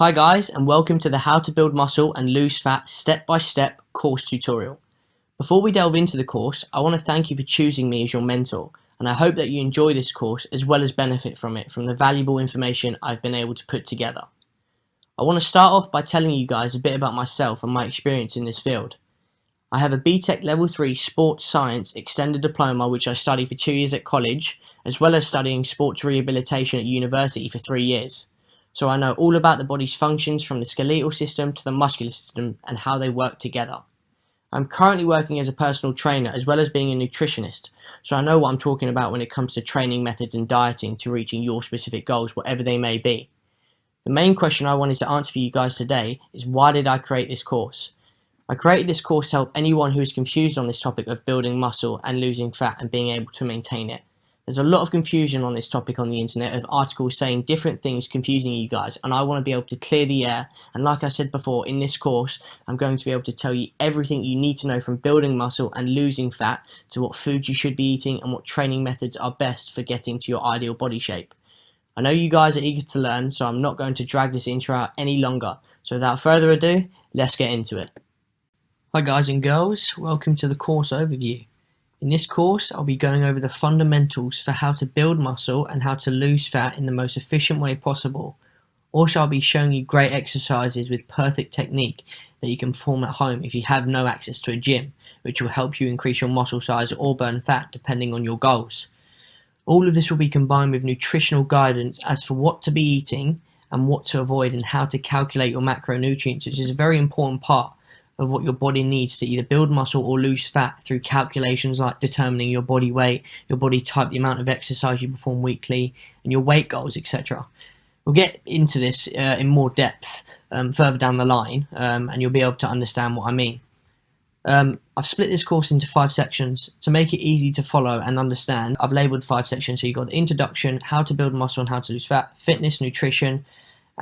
Hi guys, and welcome to the How to Build Muscle and Lose Fat Step-by-Step course tutorial. Before we delve into the course, I want to thank you for choosing me as your mentor, and I hope that you enjoy this course as well as benefit from it from the valuable information I've been able to put together. I want to start off by telling you guys a bit about myself and my experience in this field. I have a BTEC Level 3 Sports Science Extended Diploma which I studied for 2 years at college, as well as studying sports rehabilitation at university for 3 years. So I know all about the body's functions from the skeletal system to the muscular system and how they work together. I'm currently working as a personal trainer as well as being a nutritionist, so I know what I'm talking about when it comes to training methods and dieting to reaching your specific goals, whatever they may be. The main question I wanted to answer for you guys today is, why did I create this course? I created this course to help anyone who is confused on this topic of building muscle and losing fat and being able to maintain it. There's a lot of confusion on this topic on the internet of articles saying different things confusing you guys, and I want to be able to clear the air. And like I said before, in this course I'm going to be able to tell you everything you need to know from building muscle and losing fat to what foods you should be eating and what training methods are best for getting to your ideal body shape. I know you guys are eager to learn, so I'm not going to drag this intro out any longer. So without further ado, let's get into it. Hi guys and girls, welcome to the course overview. In this course, I'll be going over the fundamentals for how to build muscle and how to lose fat in the most efficient way possible. Also, I'll be showing you great exercises with perfect technique that you can perform at home if you have no access to a gym, which will help you increase your muscle size or burn fat depending on your goals. All of this will be combined with nutritional guidance as for what to be eating and what to avoid and how to calculate your macronutrients, which is a very important part of what your body needs to either build muscle or lose fat through calculations like determining your body weight, your body type, the amount of exercise you perform weekly, and your weight goals, etc. We'll get into this in more depth further down the line, and you'll be able to understand what I mean. I've split this course into 5 sections to make it easy to follow and understand. I've labelled 5 sections, so you've got the introduction, how to build muscle and how to lose fat, fitness, nutrition,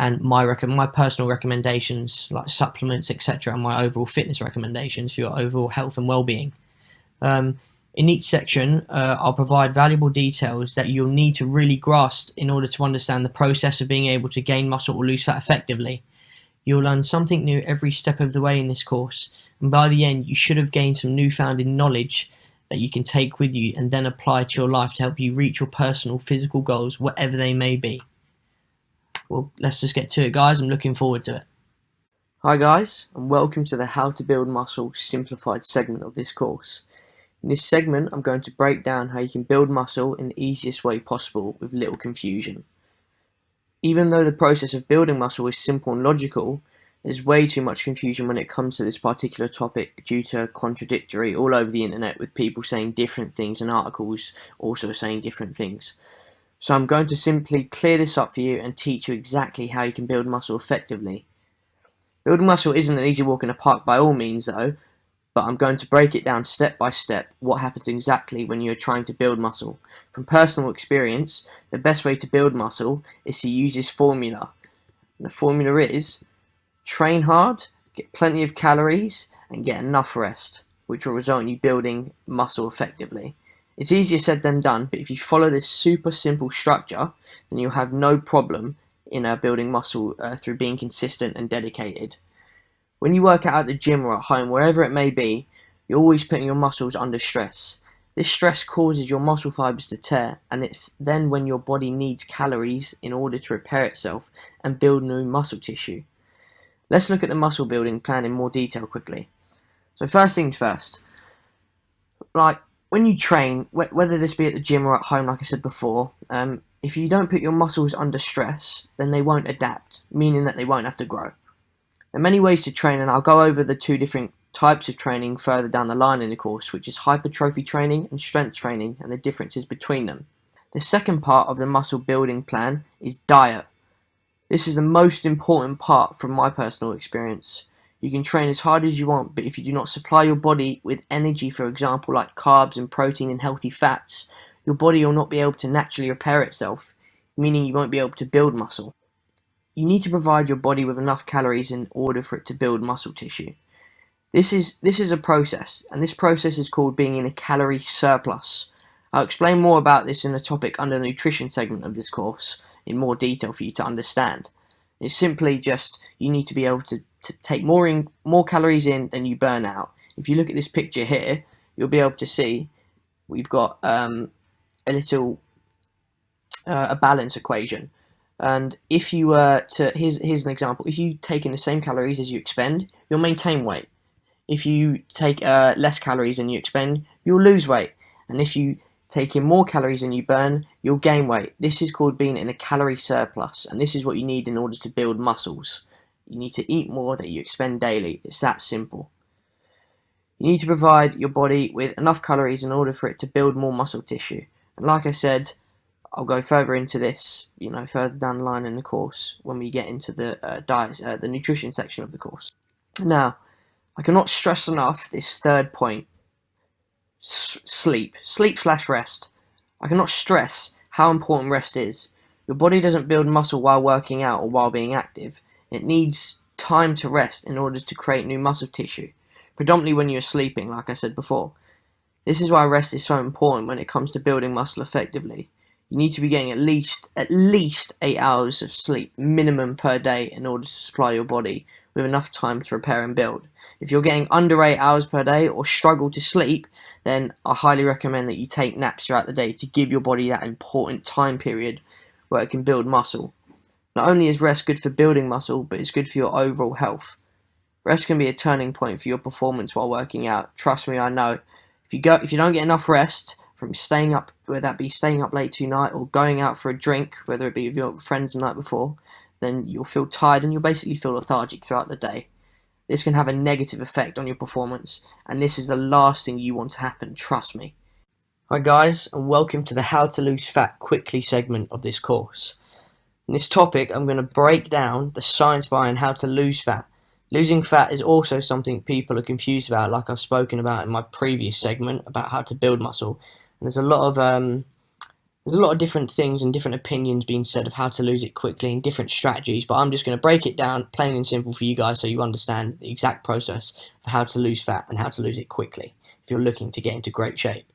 and my personal recommendations like supplements, etc., and my overall fitness recommendations for your overall health and well-being. In each section, I'll provide valuable details that you'll need to really grasp in order to understand the process of being able to gain muscle or lose fat effectively. You'll learn something new every step of the way in this course, and by the end, you should have gained some newfound knowledge that you can take with you and then apply to your life to help you reach your personal physical goals, whatever they may be. Well, let's just get to it, guys. I'm looking forward to it. Hi guys, and welcome to the How to Build Muscle simplified segment of this course. In this segment, I'm going to break down how you can build muscle in the easiest way possible with little confusion. Even though the process of building muscle is simple and logical, there's way too much confusion when it comes to this particular topic due to contradictory all over the internet with people saying different things and articles also saying different things. So I'm going to simply clear this up for you and teach you exactly how you can build muscle effectively. Building muscle isn't an easy walk in the park by all means though, but I'm going to break it down step by step what happens exactly when you're trying to build muscle. From personal experience, the best way to build muscle is to use this formula. And the formula is train hard, get plenty of calories, and get enough rest, which will result in you building muscle effectively. It's easier said than done, but if you follow this super simple structure, then you'll have no problem in building muscle through being consistent and dedicated. When you work out at the gym or at home, wherever it may be, you're always putting your muscles under stress. This stress causes your muscle fibers to tear, and it's then when your body needs calories in order to repair itself and build new muscle tissue. Let's look at the muscle building plan in more detail quickly. So first things first, when you train, whether this be at the gym or at home, like I said before, if you don't put your muscles under stress, then they won't adapt, meaning that they won't have to grow. There are many ways to train, and I'll go over the 2 different types of training further down the line in the course, which is hypertrophy training and strength training, and the differences between them. The second part of the muscle building plan is diet. This is the most important part from my personal experience. You can train as hard as you want, but if you do not supply your body with energy, for example, like carbs and protein and healthy fats, your body will not be able to naturally repair itself, meaning you won't be able to build muscle. You need to provide your body with enough calories in order for it to build muscle tissue. This is a process, and this process is called being in a calorie surplus. I'll explain more about this in a topic under the nutrition segment of this course in more detail for you to understand. It's simply just you need to be able to take more calories in than you burn out. If you look at this picture here, you'll be able to see we've got a little a balance equation. And if you were to, here's an example. If you take in the same calories as you expend, you'll maintain weight. If you take less calories than you expend, you'll lose weight. And if you take in more calories than you burn, you'll gain weight. This is called being in a calorie surplus, and this is what you need in order to build muscles. You need to eat more than you expend daily. It's that simple. You need to provide your body with enough calories in order for it to build more muscle tissue. And like I said, I'll go further into this, further down the line in the course when we get into the the nutrition section of the course. Now, I cannot stress enough this third point: sleep / rest. I cannot stress how important rest is. Your body doesn't build muscle while working out or while being active. It needs time to rest in order to create new muscle tissue, predominantly when you're sleeping, like I said before. This is why rest is so important when it comes to building muscle effectively. You need to be getting at least 8 hours of sleep minimum per day in order to supply your body with enough time to repair and build. If you're getting under 8 hours per day or struggle to sleep, then I highly recommend that you take naps throughout the day to give your body that important time period where it can build muscle. Not only is rest good for building muscle, but it's good for your overall health. Rest can be a turning point for your performance while working out. Trust me, I know. If you don't get enough rest from staying up, whether that be staying up late tonight or going out for a drink, whether it be with your friends the night before, then you'll feel tired and you'll basically feel lethargic throughout the day. This can have a negative effect on your performance, and this is the last thing you want to happen, trust me. Hi guys, and welcome to the How to Lose Fat Quickly segment of this course. In this topic, I'm going to break down the science behind how to lose fat. Losing fat is also something people are confused about, like I've spoken about in my previous segment about how to build muscle. And there's a lot of different things and different opinions being said of how to lose it quickly and different strategies, but I'm just going to break it down plain and simple for you guys so you understand the exact process of how to lose fat and how to lose it quickly if you're looking to get into great shape.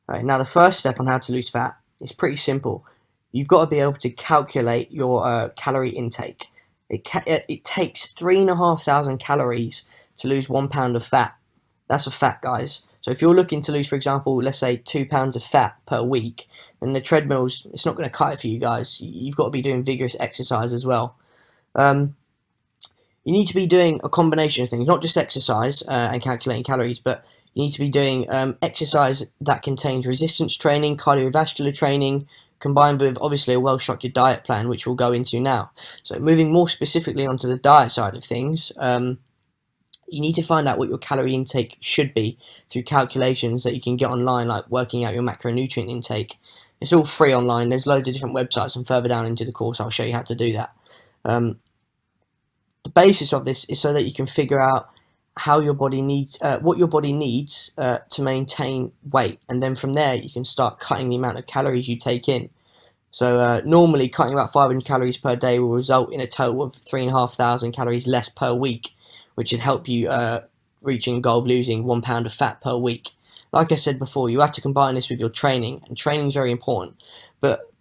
All right, now the first step on how to lose fat is pretty simple. You've got to be able to calculate your calorie intake. It takes 3,500 calories to lose 1 pound of fat. That's a fat, guys. So if you're looking to lose, for example, let's say 2 pounds of fat per week, then the treadmills, it's not going to cut it for you guys. You've got to be doing vigorous exercise as well. You need to be doing a combination of things, not just exercise and calculating calories, but you need to be doing exercise that contains resistance training, cardiovascular training, combined with obviously a well-structured diet plan, which we'll go into now. So moving more specifically onto the diet side of things, you need to find out what your calorie intake should be through calculations that you can get online, like working out your macronutrient intake. It's all free online. There's loads of different websites, and further down into the course I'll show you how to do that. The basis of this is so that you can figure out how your body needs, what your body needs to maintain weight, and then from there you can start cutting the amount of calories you take in. So normally cutting about 500 calories per day will result in a total of 3,500 calories less per week, which would help you reaching a goal of losing 1 pound of fat per week. Like I said before, you have to combine this with your training, and training is very important. But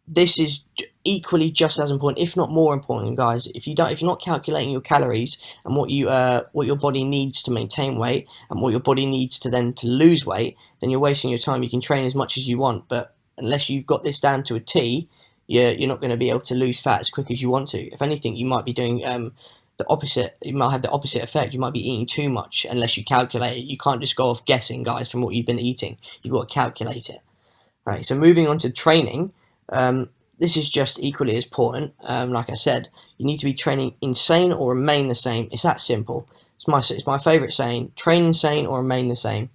this is equally just as important, if not more important, guys. If you're not calculating your calories and what your body needs to maintain weight and what your body needs to lose weight, then you're wasting your time. You can train as much as you want, but unless you've got this down to a T, you're not going to be able to lose fat as quick as you want to. If anything, you might be doing the opposite. You might have the opposite effect. You might be eating too much unless you calculate it. You can't just go off guessing, guys, from what you've been eating. You've got to calculate it. Right. So moving on to training, this is just equally as important. Like I said, you need to be training insane or remain the same. It's that simple. It's my favorite saying: train insane or remain the same.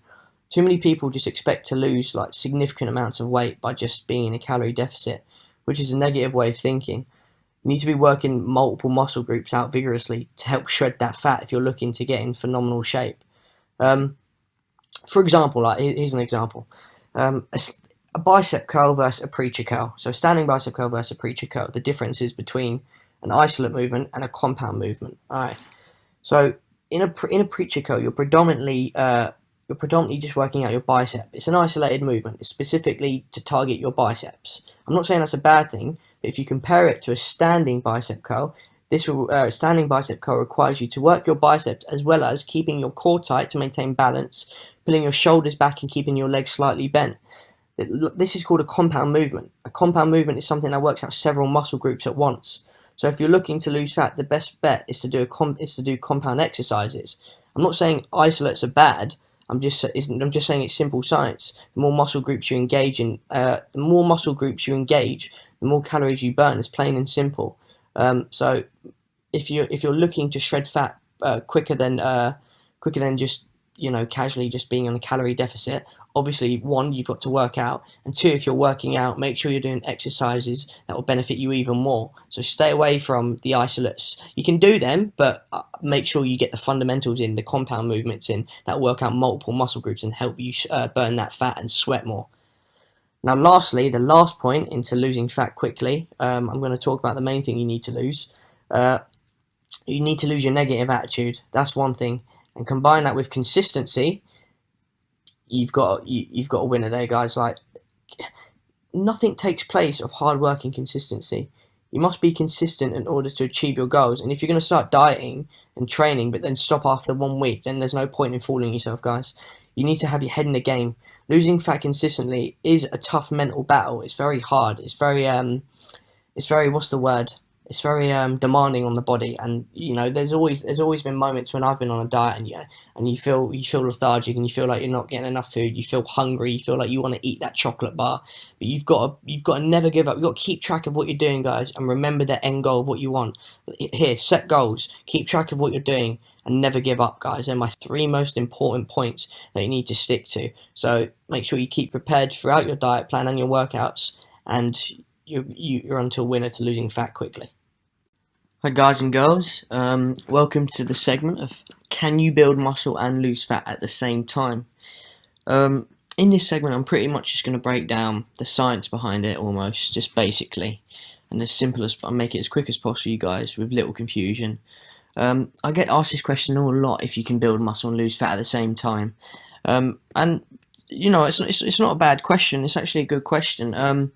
Too many people just expect to lose like significant amounts of weight by just being in a calorie deficit, which is a negative way of thinking. You need to be working multiple muscle groups out vigorously to help shred that fat if you're looking to get in phenomenal shape. For example, like here's an example. A bicep curl versus a preacher curl. So a standing bicep curl versus a preacher curl. The difference is between an isolate movement and a compound movement. All right. So in a preacher curl, you're predominantly just working out your bicep. It's an isolated movement. It's specifically to target your biceps. I'm not saying that's a bad thing, but if you compare it to a standing bicep curl, This standing bicep curl requires you to work your biceps as well as keeping your core tight to maintain balance, pulling your shoulders back and keeping your legs slightly bent. This is called a compound movement. A compound movement is something that works out several muscle groups at once. So if you're looking to lose fat, the best bet is to do compound exercises. I'm not saying isolates are bad. I'm just saying it's simple science. The more muscle groups you engage, the more calories you burn. It's plain and simple. So if you're looking to shred fat quicker than just casually just being on a calorie deficit, obviously, one, you've got to work out, and two, if you're working out, make sure you're doing exercises that will benefit you even more. So stay away from the isolates. You can do them, but make sure you get the fundamentals in, the compound movements in, that work out multiple muscle groups and help you burn that fat and sweat more. Now, lastly, the last point into losing fat quickly, I'm going to talk about the main thing you need to lose. You need to lose your negative attitude. That's one thing. And combine that with consistency, you've got a winner there, guys. Like, nothing takes place of hard work and consistency. You must be consistent in order to achieve your goals. And if you're going to start dieting and training but then stop after 1 week, then there's no point in fooling yourself, guys. You need to have your head in the game. Losing fat consistently is a tough mental battle. It's very hard. It's very what's the word? It's very demanding on the body, and there's always been moments when I've been on a diet and you feel lethargic and you feel like you're not getting enough food. You feel hungry. You feel like you want to eat that chocolate bar, but you've got to never give up. You've got to keep track of what you're doing, guys, and remember the end goal of what you want. Here, set goals, keep track of what you're doing, and never give up, guys. They're my 3 most important points that you need to stick to. So make sure you keep prepared throughout your diet plan and your workouts, and you're onto a winner to losing fat quickly. Hi guys and girls, welcome to the segment of can you build muscle and lose fat at the same time? In this segment I'm pretty much just going to break down the science behind it almost, just basically, and as simple as I'll make it as quick as possible, you guys, with little confusion. I get asked this question a lot, if you can build muscle and lose fat at the same time, and it's not a bad question. It's actually a good question.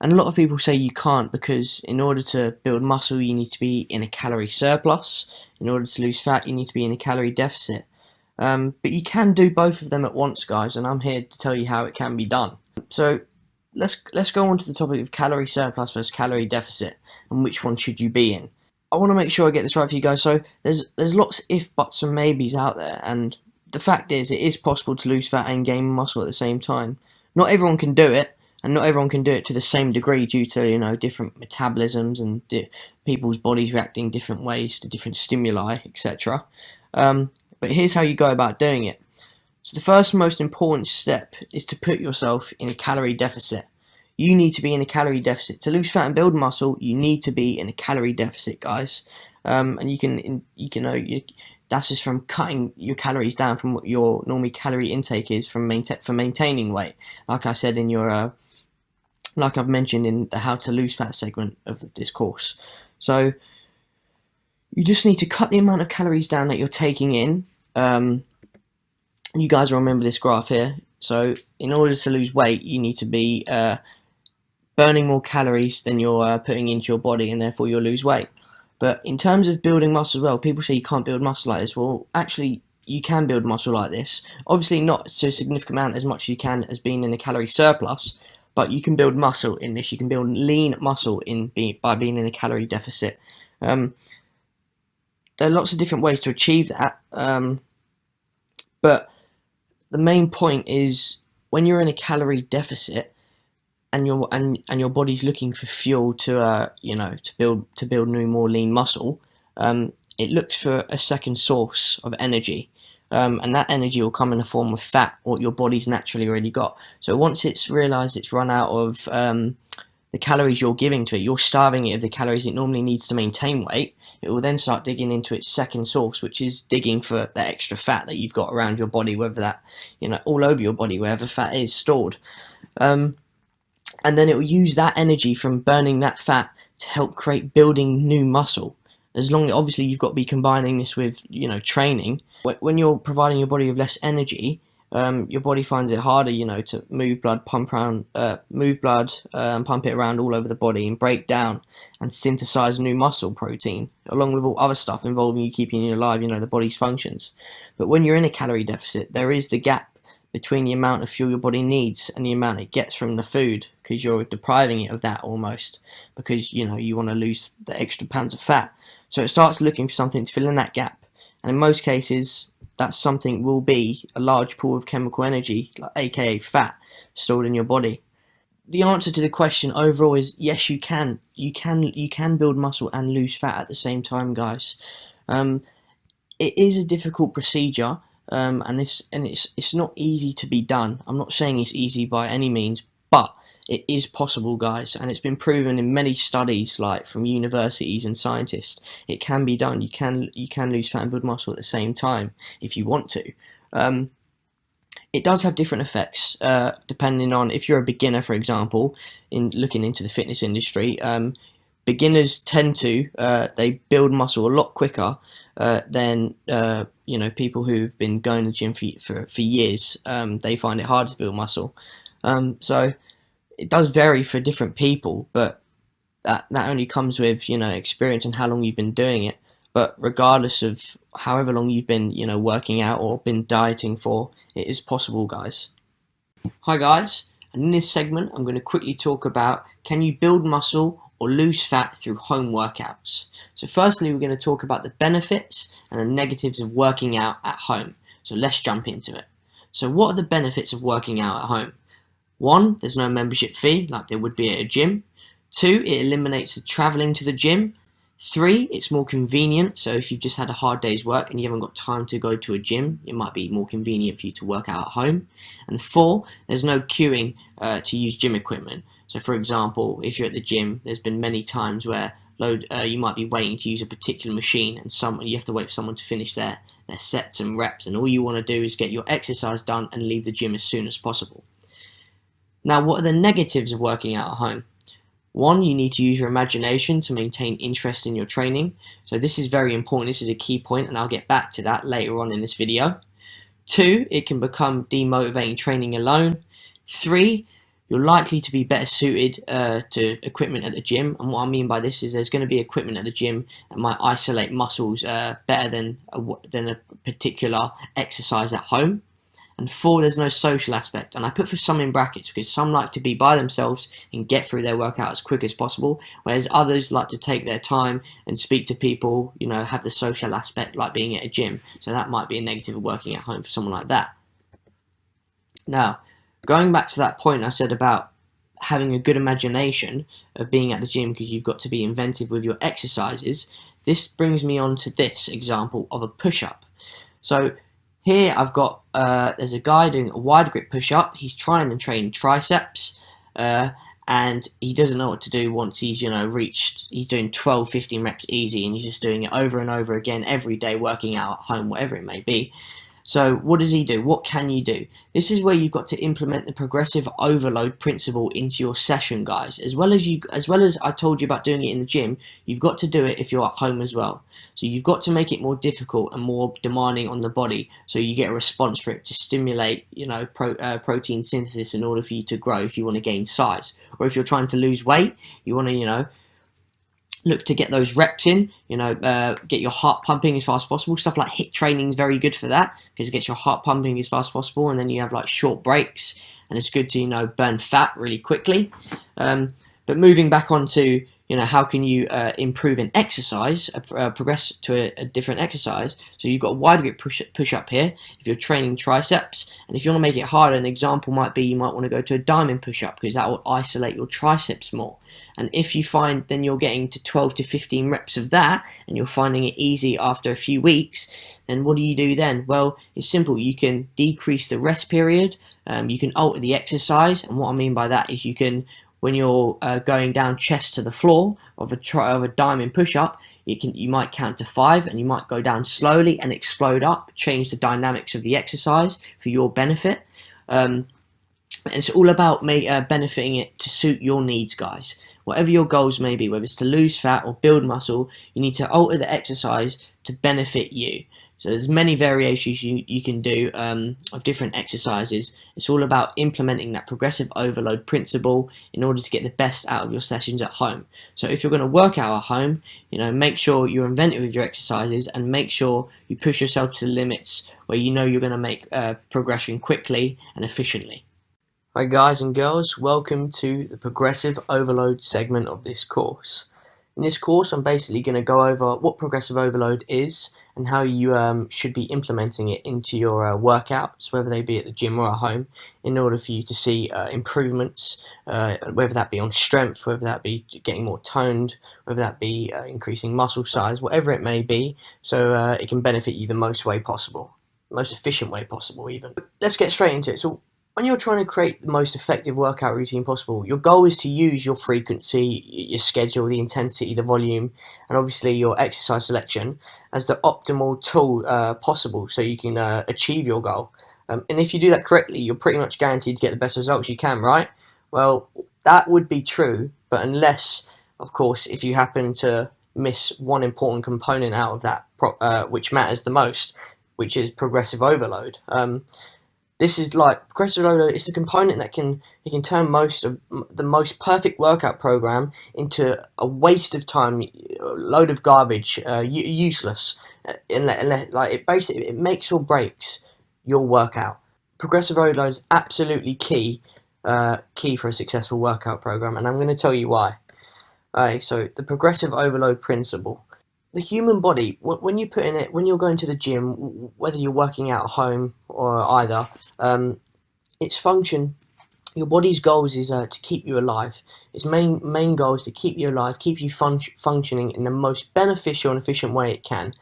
And a lot of people say you can't, because in order to build muscle you need to be in a calorie surplus. In order to lose fat you need to be in a calorie deficit. But you can do both of them at once, guys, and I'm here to tell you how it can be done. So let's go on to the topic of calorie surplus versus calorie deficit, and which one should you be in. I want to make sure I get this right for you guys. So there's lots of if, buts and maybes out there, and the fact is it is possible to lose fat and gain muscle at the same time. Not everyone can do it, and not everyone can do it to the same degree due to different metabolisms and people's bodies reacting different ways to different stimuli, etc. But here's how you go about doing it. So the first most important step is to put yourself in a calorie deficit. You need to be in a calorie deficit to lose fat and build muscle. You need to be in a calorie deficit, guys. And that's just from cutting your calories down from what your normally calorie intake is for maintaining weight. Like I said in your like I've mentioned in the how to lose fat segment of this course. So you just need to cut the amount of calories down that you're taking in. You guys will remember this graph here. So in order to lose weight, you need to be burning more calories than you're putting into your body, and therefore you'll lose weight. But in terms of building muscle as well, people say you can't build muscle like this. Well, actually, you can build muscle like this. Obviously not to a significant amount as much as you can as being in a calorie surplus, but you can build muscle in this. You can build lean muscle by being in a calorie deficit. There are lots of different ways to achieve that, but the main point is when you're in a calorie deficit and your body's looking for fuel to build new, more lean muscle, it looks for a second source of energy. And that energy will come in the form of fat, what your body's naturally already got. So once it's realised it's run out of the calories you're giving to it, you're starving it of the calories it normally needs to maintain weight, it will then start digging into its second source, which is digging for that extra fat that you've got around your body, whether that, all over your body, wherever fat is stored. And then it will use that energy from burning that fat to help create building new muscle. Obviously you've got to be combining this with, training. When you're providing your body with less energy, your body finds it harder, to move blood, pump it around all over the body and break down and synthesize new muscle protein, along with all other stuff involving you keeping you alive, the body's functions. But when you're in a calorie deficit, there is the gap between the amount of fuel your body needs and the amount it gets from the food, because you're depriving it of that almost, because you want to lose the extra pounds of fat. So it starts looking for something to fill in that gap, and in most cases that something will be a large pool of chemical energy, like aka fat, stored in your body. The answer to the question overall is yes, you can build muscle and lose fat at the same time, guys. It is a difficult procedure, and it's not easy to be done. I'm not saying it's easy by any means, but it is possible, guys, and it's been proven in many studies, like from universities and scientists. It can be done. You can lose fat and build muscle at the same time if you want to. It does have different effects depending on if you're a beginner, for example, in looking into the fitness industry. Beginners tend to they build muscle a lot quicker than people who've been going to the gym for years. They find it harder to build muscle. So it does vary for different people, but that only comes with experience and how long you've been doing it. But regardless of however long you've been working out or been dieting for, it is possible, guys. Hi guys, and in this segment I'm going to quickly talk about, can you build muscle or lose fat through home workouts? So firstly, we're going to talk about the benefits and the negatives of working out at home. So let's jump into it. So what are the benefits of working out at home? 1, there's no membership fee like there would be at a gym. 2, it eliminates the traveling to the gym. 3, it's more convenient, so if you've just had a hard day's work and you haven't got time to go to a gym, it might be more convenient for you to work out at home. And 4, there's no queuing to use gym equipment. So for example, if you're at the gym, there's been many times where you might be waiting to use a particular machine and you have to wait for someone to finish their sets and reps, and all you want to do is get your exercise done and leave the gym as soon as possible. Now, what are the negatives of working out at home? 1, you need to use your imagination to maintain interest in your training. So this is very important. This is a key point, and I'll get back to that later on in this video. 2, it can become demotivating training alone. 3, you're likely to be better suited to equipment at the gym. And what I mean by this is there's going to be equipment at the gym that might isolate muscles better than a particular exercise at home. And 4, there's no social aspect. And I put for some in brackets because some like to be by themselves and get through their workout as quick as possible, whereas others like to take their time and speak to people, have the social aspect like being at a gym. So that might be a negative of working at home for someone like that. Now, going back to that point I said about having a good imagination of being at the gym because you've got to be inventive with your exercises, this brings me on to this example of a push-up. So here I've got, there's a guy doing a wide grip push-up. He's trying to train triceps, and he doesn't know what to do once he's, he's doing 12, 15 reps easy, and he's just doing it over and over again every day, working out at home, whatever it may be. So what does he do? What can you do? This is where you've got to implement the progressive overload principle into your session, guys. As well as I told you about doing it in the gym, you've got to do it if you're at home as well. So you've got to make it more difficult and more demanding on the body, so you get a response for it to stimulate, protein synthesis in order for you to grow if you want to gain size. Or if you're trying to lose weight, you want to, look to get those reps in, get your heart pumping as fast as possible. Stuff like HIIT training is very good for that because it gets your heart pumping as fast as possible, and then you have like short breaks, and it's good to, burn fat really quickly. But moving back onto, how can you improve an exercise, progress to a different exercise. So you've got a wide grip push up here if you're training triceps, and if you want to make it harder, an example might be you might want to go to a diamond push up because that will isolate your triceps more. And if you find then you're getting to 12 to 15 reps of that and you're finding it easy after a few weeks, then what do you do then? Well, it's simple. You can decrease the rest period, you can alter the exercise, and what I mean by that is you can, when you're going down chest to the floor of a diamond push-up, you might count to 5 and you might go down slowly and explode up, change the dynamics of the exercise for your benefit. It's all about benefiting it to suit your needs, guys. Whatever your goals may be, whether it's to lose fat or build muscle, you need to alter the exercise to benefit you. So there's many variations you can do of different exercises. It's all about implementing that progressive overload principle in order to get the best out of your sessions at home. So if you're going to work out at home, make sure you're inventive with your exercises and make sure you push yourself to the limits where you know you're going to make progression quickly and efficiently. Hi guys and girls, welcome to the progressive overload segment of this course. In this course I'm basically going to go over what progressive overload is and how you should be implementing it into your workouts, whether they be at the gym or at home, in order for you to see improvements, whether that be on strength, whether that be getting more toned, whether that be increasing muscle size, whatever it may be, so it can benefit you the most way possible, most efficient way possible even. Let's get straight into it. So when you're trying to create the most effective workout routine possible, your goal is to use your frequency, your schedule, the intensity, the volume, and obviously your exercise selection as the optimal tool possible so you can achieve your goal. And if you do that correctly, you're pretty much guaranteed to get the best results you can, right? Well, that would be true, but unless, of course, if you happen to miss one important component out of that, which matters the most, which is progressive overload. This is like progressive overload. It's a component that can turn the most perfect workout program into a waste of time, a load of garbage, useless, and like it makes or breaks your workout. Progressive overload is absolutely key for a successful workout program, and I'm going to tell you why. Alright, so the progressive overload principle. The human body, when you put in it, when you're going to the gym, whether you're working out at home or either, its function, your body's goals is to keep you alive. Its main goal is to keep you alive, keep you functioning in the most beneficial and efficient way it can,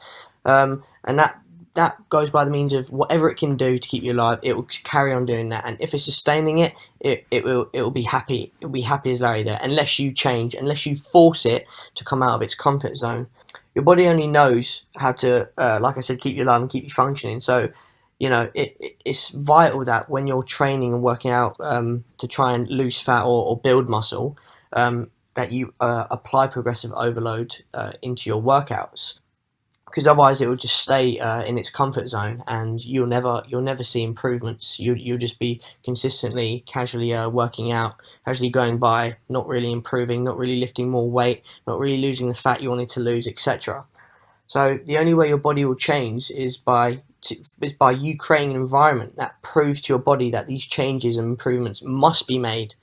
and that goes by the means of whatever it can do to keep you alive. It will carry on doing that, and if it's sustaining it, it will be happy. It will be happy as Larry there, unless you change, unless you force it to come out of its comfort zone. Your body only knows how to, like I said, keep you alive and keep you functioning. So, it's vital that when you're training and working out to try and lose fat or build muscle, that you apply progressive overload into your workouts, because otherwise it will just stay in its comfort zone, and you'll never see improvements. You'll just be consistently, casually working out, casually going by, not really improving, not really lifting more weight, not really losing the fat you wanted to lose, etc. So the only way your body will change is by you creating an environment that proves to your body that these changes and improvements must be made.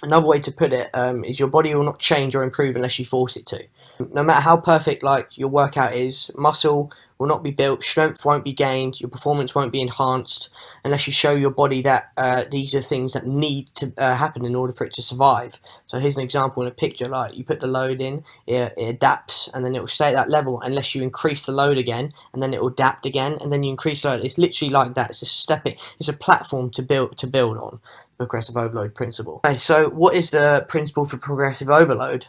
Another way to put it is your body will not change or improve unless you force it to. No matter how perfect your workout is, muscle will not be built, strength won't be gained, your performance won't be enhanced unless you show your body that these are things that need to happen in order for it to survive. So here's an example in a picture. Like, you put the load in, it adapts, and then it will stay at that level unless you increase the load again, and then it will adapt again, and then you increase the load. It's literally like that. It's a platform to build on. Progressive overload principle. Okay, so what is the principle for progressive overload?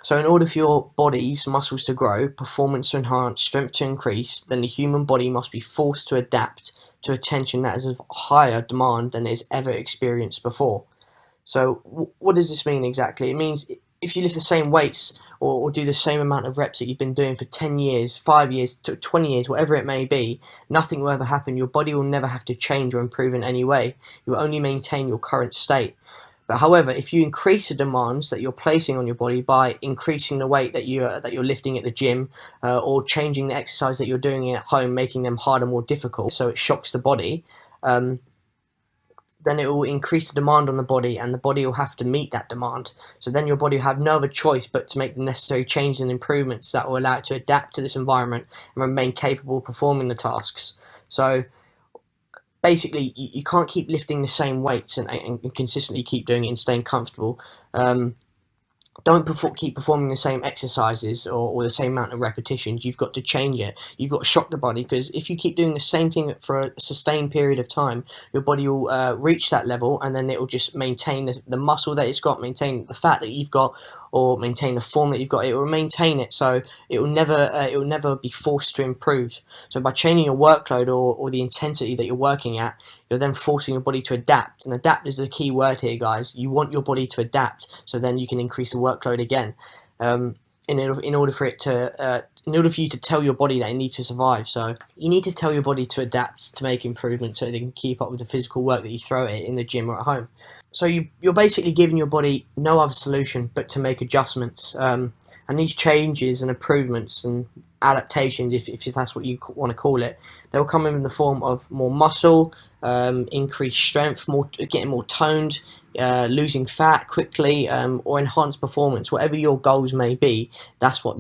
So in order for your body's muscles to grow, performance to enhance, strength to increase, then the human body must be forced to adapt to a tension that is of higher demand than it has ever experienced before. So what does this mean exactly? It means if you lift the same weights or do the same amount of reps that you've been doing for 10 years, 5 years, 20 years, whatever it may be, nothing will ever happen. Your body will never have to change or improve in any way. You will only maintain your current state. But however, if you increase the demands that you're placing on your body by increasing the weight that you're lifting at the gym, or changing the exercise that you're doing at home, making them harder, more difficult, so it shocks the body, then it will increase the demand on the body, and the body will have to meet that demand. So then your body will have no other choice but to make the necessary changes and improvements that will allow it to adapt to this environment and remain capable of performing the tasks. So basically, you can't keep lifting the same weights and consistently keep doing it and staying comfortable. Don't keep performing the same exercises or the same amount of repetitions. You've got to change it. You've got to shock the body, because if you keep doing the same thing for a sustained period of time, your body will reach that level, and then it will just maintain the muscle that it's got, maintain the fat that you've got, or maintain the form that you've got. It will maintain it, so it will never be forced to improve. So by changing your workload or the intensity that you're working at, you're then forcing your body to adapt, and adapt is the key word here, guys. You want your body to adapt, so then you can increase the workload again. in order for you to tell your body that it needs to survive. So you need to tell your body to adapt, to make improvements, so they can keep up with the physical work that you throw at it in the gym or at home. So you're basically giving your body no other solution but to make adjustments. And these changes and improvements and adaptations, if that's what you want to call it, they'll come in the form of more muscle, increased strength, getting more toned, losing fat quickly, or enhanced performance. Whatever your goals may be, that's what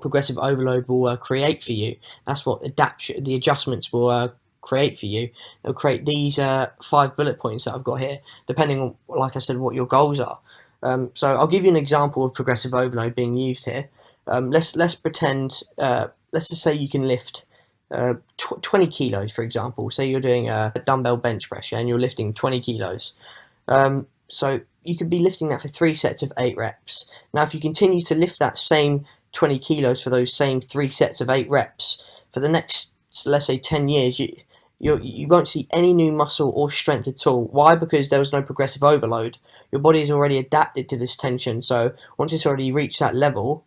progressive overload will create for you. That's what the adjustments will create for you. They'll create these 5 bullet points that I've got here, depending on, like I said, what your goals are. So I'll give you an example of progressive overload being used here. Let's pretend, let's just say you can lift 20 kilos, for example. Say you're doing a dumbbell bench press, and you're lifting 20 kilos. So you could be lifting that for 3 sets of 8 reps. Now, if you continue to lift that same 20 kilos for those same 3 sets of 8 reps for the next, let's say, 10 years, you won't see any new muscle or strength at all. Why? Because there was no progressive overload. Your body is already adapted to this tension. So once it's already reached that level,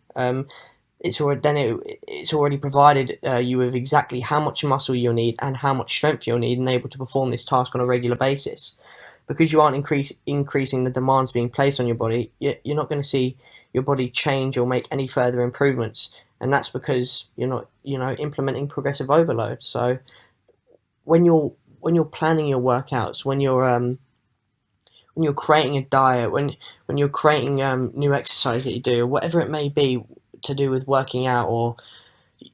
it's already provided you with exactly how much muscle you'll need and how much strength you'll need, and able to perform this task on a regular basis. Because you aren't increasing the demands being placed on your body, you're not going to see your body change or make any further improvements, and that's because you're not, implementing progressive overload. So when you're planning your workouts, when you're creating a diet, when you're creating new exercise that you do, or whatever it may be to do with working out, or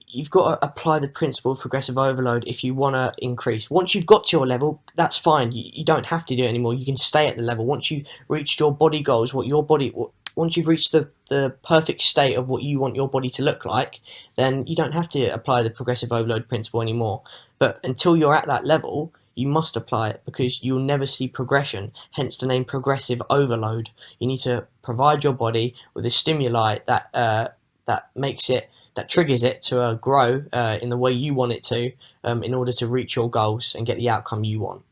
you've got to apply the principle of progressive overload if you want to increase. Once you've got to your level, that's fine. You don't have to do it anymore. You can stay at the level. Once you've reached your body goals, once you've reached the perfect state of what you want your body to look like, then you don't have to apply the progressive overload principle anymore. But until you're at that level, you must apply it, because you'll never see progression, hence the name progressive overload. You need to provide your body with a stimuli that triggers it to grow in the way you want it to, in order to reach your goals and get the outcome you want.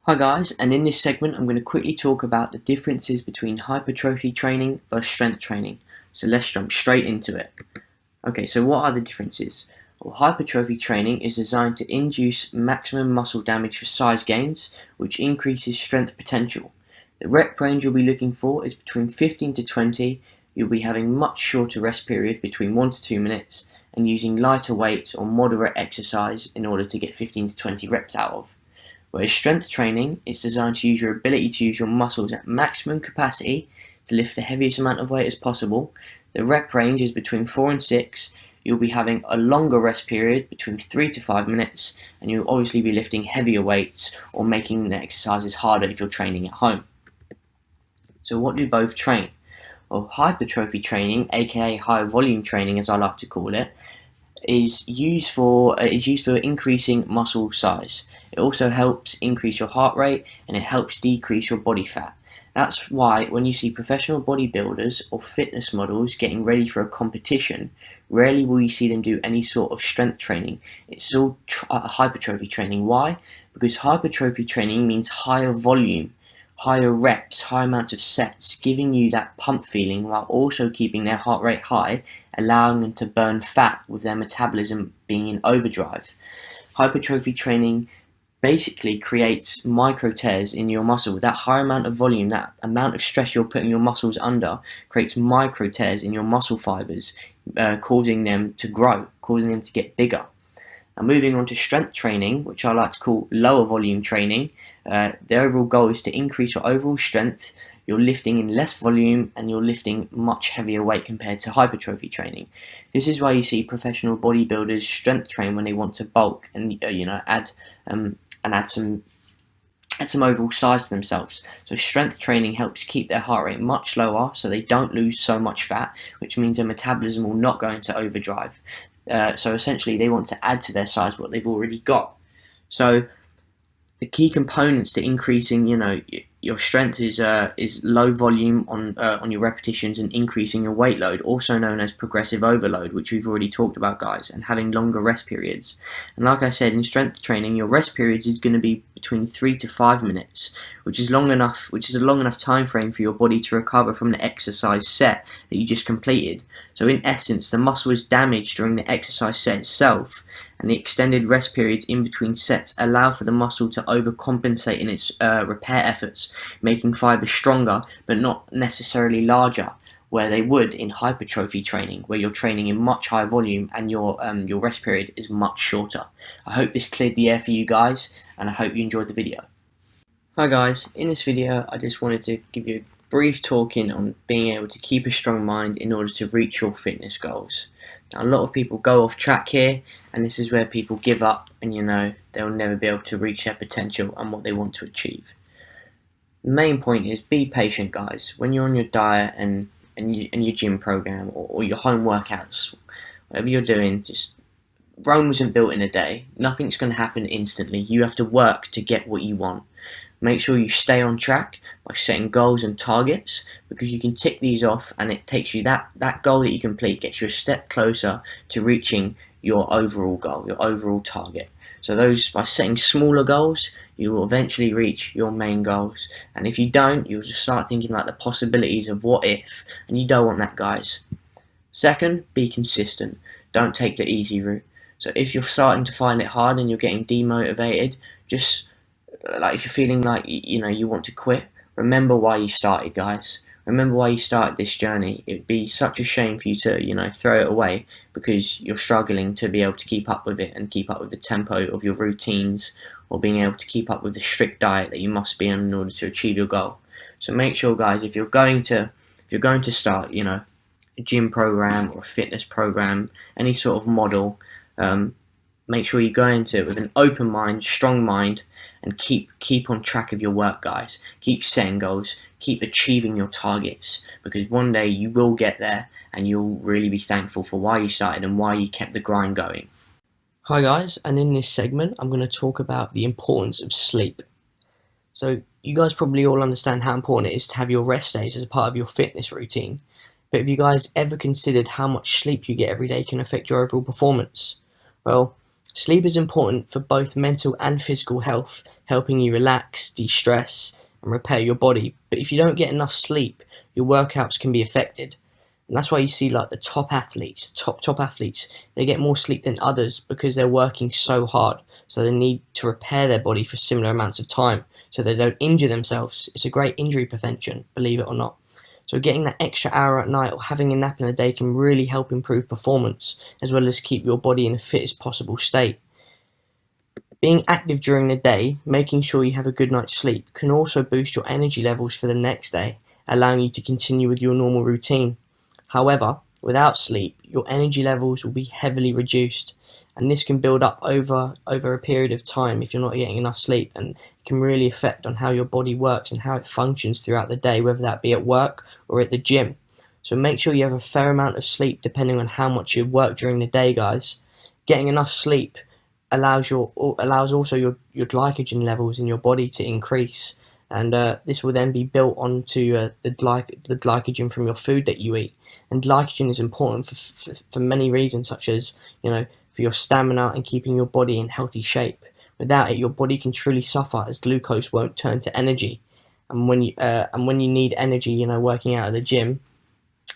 Hi guys, and in this segment I'm going to quickly talk about the differences between hypertrophy training versus strength training. So let's jump straight into it. Okay, so what are the differences? Well, hypertrophy training is designed to induce maximum muscle damage for size gains, which increases strength potential. The rep range you'll be looking for is between 15 to 20. You'll be having much shorter rest period, between 1 to 2 minutes, and using lighter weights or moderate exercise in order to get 15 to 20 reps out of. Whereas strength training is designed to use your ability to use your muscles at maximum capacity to lift the heaviest amount of weight as possible. The rep range is between 4 and 6. You'll be having a longer rest period, between 3 to 5 minutes, and you'll obviously be lifting heavier weights or making the exercises harder if you're training at home. So what do both train? Well, hypertrophy training, aka high volume training as I like to call it, is used for increasing muscle size. It also helps increase your heart rate, and it helps decrease your body fat. That's why when you see professional bodybuilders or fitness models getting ready for a competition, rarely will you see them do any sort of strength training. It's all hypertrophy training. Why? Because hypertrophy training means higher volume, higher reps, high amount of sets, giving you that pump feeling while also keeping their heart rate high, allowing them to burn fat with their metabolism being in overdrive. Hypertrophy training basically creates micro tears in your muscle. That high amount of volume, that amount of stress you're putting your muscles under, creates micro tears in your muscle fibers, causing them to grow, causing them to get bigger. Now, moving on to strength training, which I like to call lower volume training, the overall goal is to increase your overall strength. You're lifting in less volume and you're lifting much heavier weight compared to hypertrophy training. This is why you see professional bodybuilders strength train when they want to bulk and add some overall size to themselves. So strength training helps keep their heart rate much lower so they don't lose so much fat, which means their metabolism will not go into overdrive. So essentially they want to add to their size what they've already got. So The key components to increasing, your strength is low volume on your repetitions and increasing your weight load, also known as progressive overload, which we've already talked about, guys, and having longer rest periods. And like I said, in strength training, your rest periods is going to be between 3 to 5 minutes, which is a long enough time frame for your body to recover from the exercise set that you just completed. So in essence, the muscle is damaged during the exercise set itself, and the extended rest periods in between sets allow for the muscle to overcompensate in its repair efforts, making fibers stronger but not necessarily larger, where they would in hypertrophy training, where you're training in much higher volume and your rest period is much shorter. I hope this cleared the air for you guys, and I hope you enjoyed the video. Hi guys, in this video I just wanted to give you a brief talking on being able to keep a strong mind in order to reach your fitness goals. Now, a lot of people go off track here, and this is where people give up and they'll never be able to reach their potential and what they want to achieve. The main point is be patient, guys. When you're on your diet and your gym program or your home workouts, whatever you're doing, just Rome wasn't built in a day. Nothing's going to happen instantly. You have to work to get what you want. Make sure you stay on track by setting goals and targets, because you can tick these off and it takes you that goal that you complete gets you a step closer to reaching your overall goal, your overall target. So by setting smaller goals, you will eventually reach your main goals. And if you don't, you'll just start thinking like the possibilities of what if, and you don't want that, guys. Second, be consistent. Don't take the easy route. So if you're starting to find it hard and you're getting demotivated, just like if you're feeling like you want to quit, remember why you started, guys. Remember why you started this journey. It'd be such a shame for you to throw it away because you're struggling to be able to keep up with it and keep up with the tempo of your routines, or being able to keep up with the strict diet that you must be on in order to achieve your goal. So make sure, guys, if you're going to start a gym program or a fitness program, any sort of model, make sure you go into it with an open mind, strong mind, and keep on track of your work, guys. Keep setting goals, keep achieving your targets, because one day you will get there and you'll really be thankful for why you started and why you kept the grind going. Hi guys, and in this segment I'm going to talk about the importance of sleep. So you guys probably all understand how important it is to have your rest days as a part of your fitness routine, but have you guys ever considered how much sleep you get every day can affect your overall performance? Well, sleep is important for both mental and physical health, helping you relax, de-stress, and repair your body. But if you don't get enough sleep, your workouts can be affected. And that's why you see like the top athletes, they get more sleep than others because they're working so hard. So they need to repair their body for similar amounts of time so they don't injure themselves. It's a great injury prevention, believe it or not. So getting that extra hour at night or having a nap in a day can really help improve performance, as well as keep your body in the fittest possible state. Being active during the day, making sure you have a good night's sleep, can also boost your energy levels for the next day, allowing you to continue with your normal routine. However, without sleep, your energy levels will be heavily reduced, and this can build up over a period of time if you're not getting enough sleep, and it can really affect on how your body works and how it functions throughout the day, whether that be at work or at the gym. So make sure you have a fair amount of sleep depending on how much you work during the day, guys. Getting enough sleep allows also your glycogen levels in your body to increase, and this will then be built onto the glycogen from your food that you eat. And glycogen is important for many reasons, such as for your stamina and keeping your body in healthy shape. Without it, your body can truly suffer, as glucose won't turn to energy. And when you need energy, working out at the gym,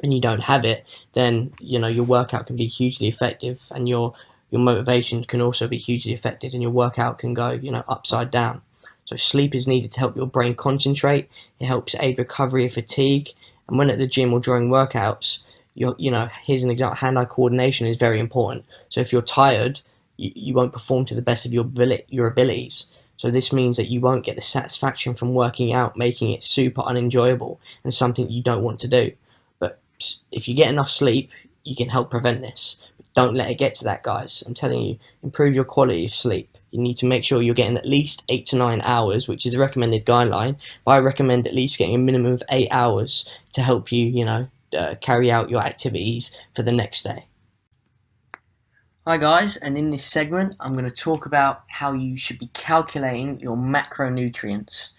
and you don't have it, then your workout can be hugely effective, and your motivation can also be hugely affected, and your workout can go upside down. So sleep is needed to help your brain concentrate. It helps aid recovery of fatigue, and when at the gym or during workouts, here's an example: hand-eye coordination is very important. So if you're tired, you won't perform to the best of your abilities. So this means that you won't get the satisfaction from working out, making it super unenjoyable and something you don't want to do. But if you get enough sleep, you can help prevent this. But don't let it get to that, guys. I'm telling you, improve your quality of sleep. You need to make sure you're getting at least 8 to 9 hours, which is a recommended guideline. But I recommend at least getting a minimum of 8 hours to help you, carry out your activities for the next day. Hi guys, and in this segment I'm going to talk about how you should be calculating your macronutrients.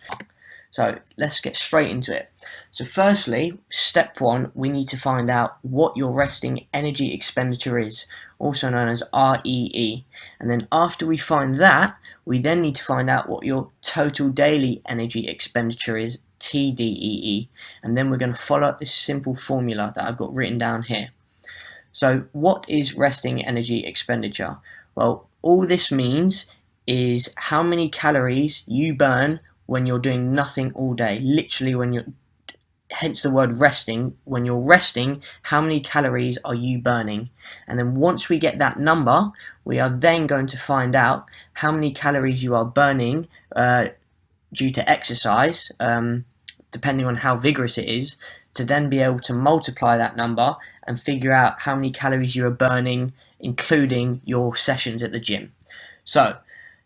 So let's get straight into it. So firstly, step one, we need to find out what your resting energy expenditure is, also known as REE. And then after we find that, we then need to find out what your total daily energy expenditure is, TDEE. And then we're going to follow up this simple formula that I've got written down here. So what is resting energy expenditure? Well, all this means is how many calories you burn when you're doing nothing all day. Literally when you're, hence the word resting. When you're resting, how many calories are you burning? And then once we get that number, we are then going to find out how many calories you are burning due to exercise, depending on how vigorous it is, to then be able to multiply that number and figure out how many calories you are burning, including your sessions at the gym. So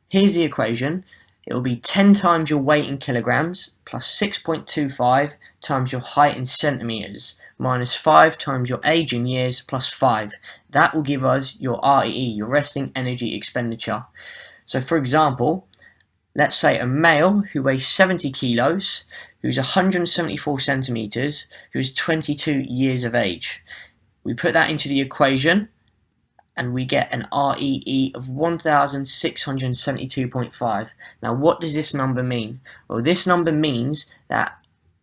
here's the equation. It will be 10 times your weight in kilograms plus 6.25 times your height in centimeters minus 5 times your age in years plus 5. That will give us your REE, your resting energy expenditure. So for example, let's say a male who weighs 70 kilos, who's 174 centimeters, who is 22 years of age. We put that into the equation and we get an REE of 1672.5. Now what does this number mean? Well, this number means that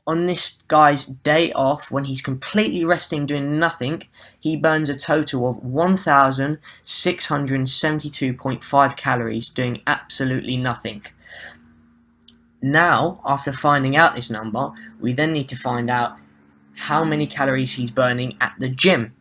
on this guy's day off, when he's completely resting doing nothing, he burns a total of 1672.5 calories doing absolutely nothing. Now, after finding out this number, we then need to find out how many calories he's burning at the gym.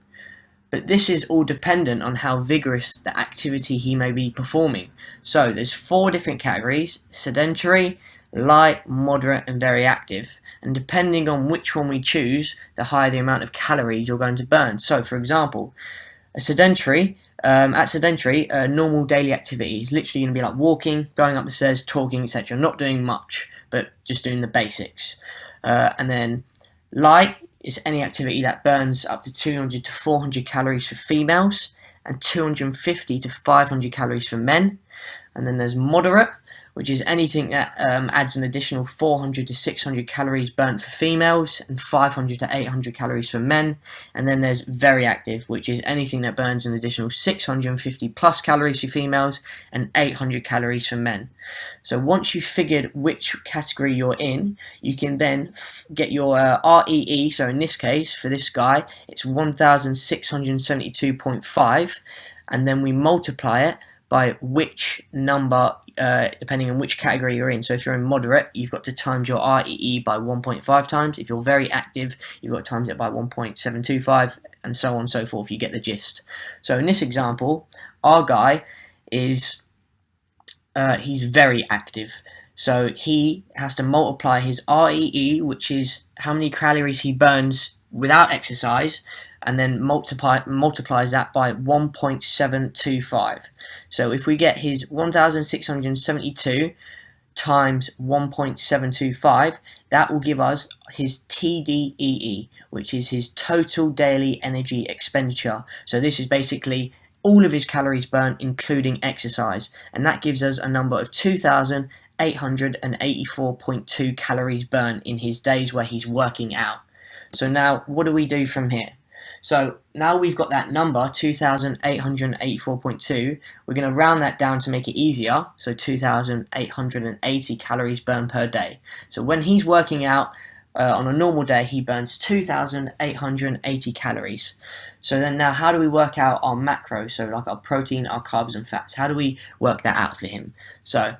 But this is all dependent on how vigorous the activity he may be performing. So there's 4 different categories: sedentary, light, moderate and very active. And depending on which one we choose, the higher the amount of calories you're going to burn. So for example, a sedentary, a normal daily activity is literally going to be like walking, going up the stairs, talking, etc. Not doing much, but just doing the basics. And then light is any activity that burns up to 200 to 400 calories for females and 250 to 500 calories for men. And then there's moderate, which is anything that adds an additional 400 to 600 calories burnt for females and 500 to 800 calories for men. And then there's very active, which is anything that burns an additional 650 plus calories for females and 800 calories for men. So once you've figured which category you're in, you can then get your REE. So in this case, for this guy, it's 1672.5, and then we multiply it by which number, depending on which category you're in. So if you're in moderate, you've got to times your REE by 1.5 times. If you're very active, you've got to times it by 1.725, and so on and so forth. You get the gist. So in this example, our guy is, he's very active. So he has to multiply his REE, which is how many calories he burns without exercise, and then multiplies that by 1.725. So if we get his 1672 times 1.725, that will give us his TDEE, which is his total daily energy expenditure. So this is basically all of his calories burnt, including exercise, and that gives us a number of 2,884.2 calories burnt in his days where he's working out. So now what do we do from here? So now we've got that number, 2,884.2, we're going to round that down to make it easier, so 2,880 calories burned per day. So when he's working out on a normal day, he burns 2,880 calories. So then now how do we work out our macros, so like our protein, our carbs and fats? How do we work that out for him? So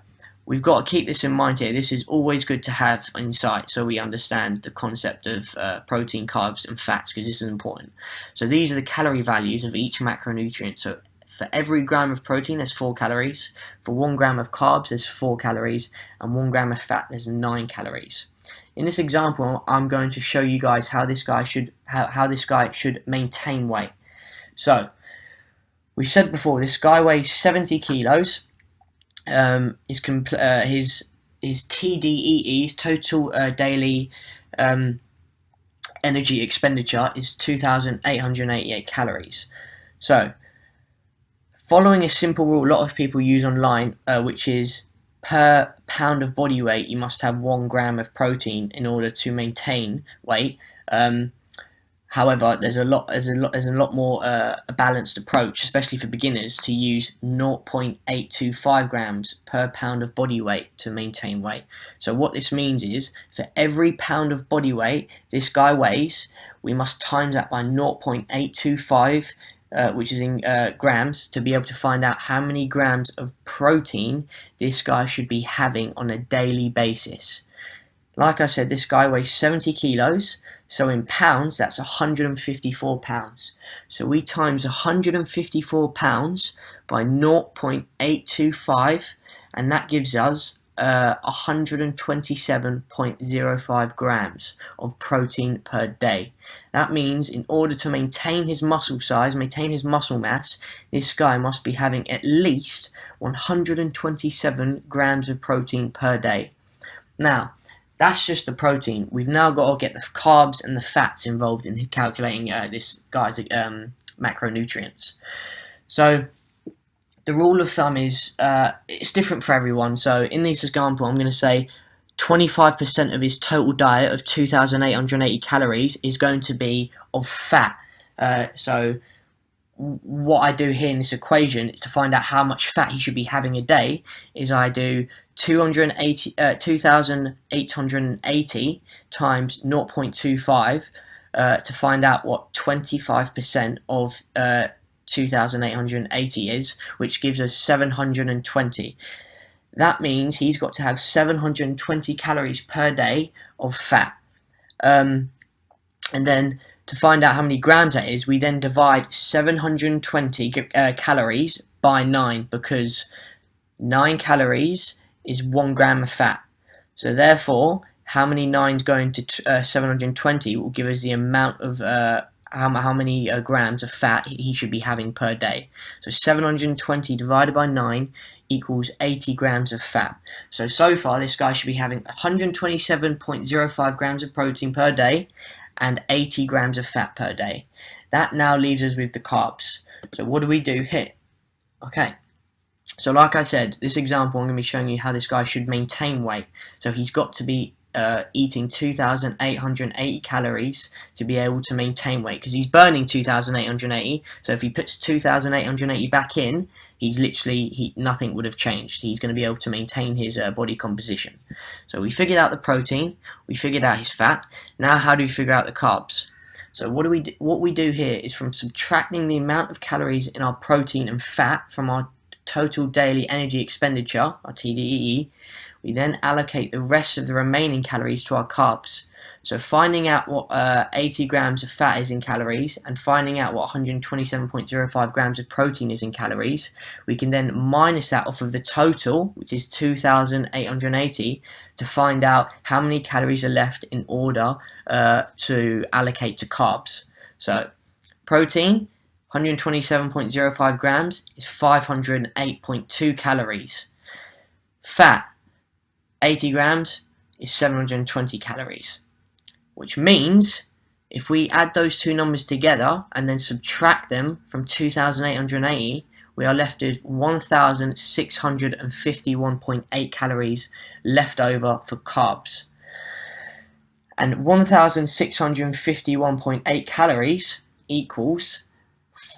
we've got to keep this in mind here. This is always good to have in sight so we understand the concept of protein, carbs and fats, because this is important. So these are the calorie values of each macronutrient. So for every gram of protein there's 4 calories, for 1 gram of carbs there's 4 calories, and 1 gram of fat there's 9 calories. In this example, I'm going to show you guys how this guy should maintain weight. So we said before, this guy weighs 70 kilos. His TDEE, his total daily energy expenditure, is 2,888 calories. So Following a simple rule a lot of people use online, which is per pound of body weight, you must have 1 gram of protein in order to maintain weight. However, there's a lot more a balanced approach, especially for beginners, to use 0.825 grams per pound of body weight to maintain weight. So what this means is, for every pound of body weight this guy weighs, we must times that by 0.825, which is in grams, to be able to find out how many grams of protein this guy should be having on a daily basis. Like I said, this guy weighs 70 kilos, so in pounds, that's 154 pounds. So we times 154 pounds by 0.825, and that gives us 127.05 grams of protein per day. That means in order to maintain his muscle size, maintain his muscle mass, this guy must be having at least 127 grams of protein per day. Now, that's just the protein. We've now got to get the carbs and the fats involved in calculating this guy's macronutrients. So the rule of thumb is it's different for everyone. So in this example, I'm going to say 25% of his total diet of 2,880 calories is going to be of fat. So what I do here in this equation is to find out how much fat he should be having a day, is I do 2,880 times 0.25 to find out what 25% of 2,880 is, which gives us 720. That means he's got to have 720 calories per day of fat. And then to find out how many grams that is, we then divide 720 calories by 9, because 9 calories is 1 gram of fat. So therefore, how many 9s going to 720 will give us the amount of how many grams of fat he should be having per day. So 720 divided by 9 equals 80 grams of fat. So far this guy should be having 127.05 grams of protein per day and 80 grams of fat per day. That now leaves us with the carbs. So what do we do here? Okay, so like I said, this example I'm going to be showing you how this guy should maintain weight. So he's got to be eating 2,880 calories to be able to maintain weight, because he's burning 2,880. So if he puts 2,880 back in, nothing would have changed. He's going to be able to maintain his body composition. So we figured out the protein, we figured out his fat. Now how do we figure out the carbs? So what we do here is, from subtracting the amount of calories in our protein and fat from our total daily energy expenditure, our TDEE, we then allocate the rest of the remaining calories to our carbs. So finding out what 80 grams of fat is in calories and finding out what 127.05 grams of protein is in calories, we can then minus that off of the total, which is 2,880, to find out how many calories are left in order to allocate to carbs. So protein, 127.05 grams is 508.2 calories. Fat, 80 grams is 720 calories. Which means, if we add those two numbers together and then subtract them from 2,880, we are left with 1,651.8 calories left over for carbs. And 1,651.8 calories equals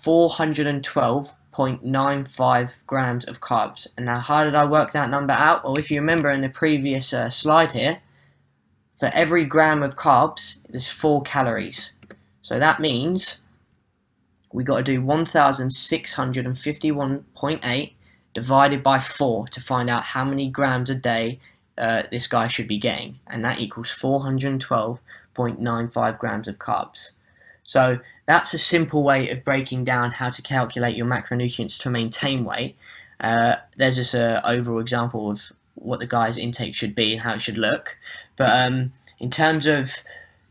412.95 grams of carbs. And now, how did I work that number out? Well, if you remember in the previous slide here, for every gram of carbs, there's 4 calories. So that means we got to do 1,651.8 divided by 4 to find out how many grams a day this guy should be getting. And that equals 412.95 grams of carbs. So that's a simple way of breaking down how to calculate your macronutrients to maintain weight. There's just an overall example of what the guy's intake should be and how it should look. But in terms of,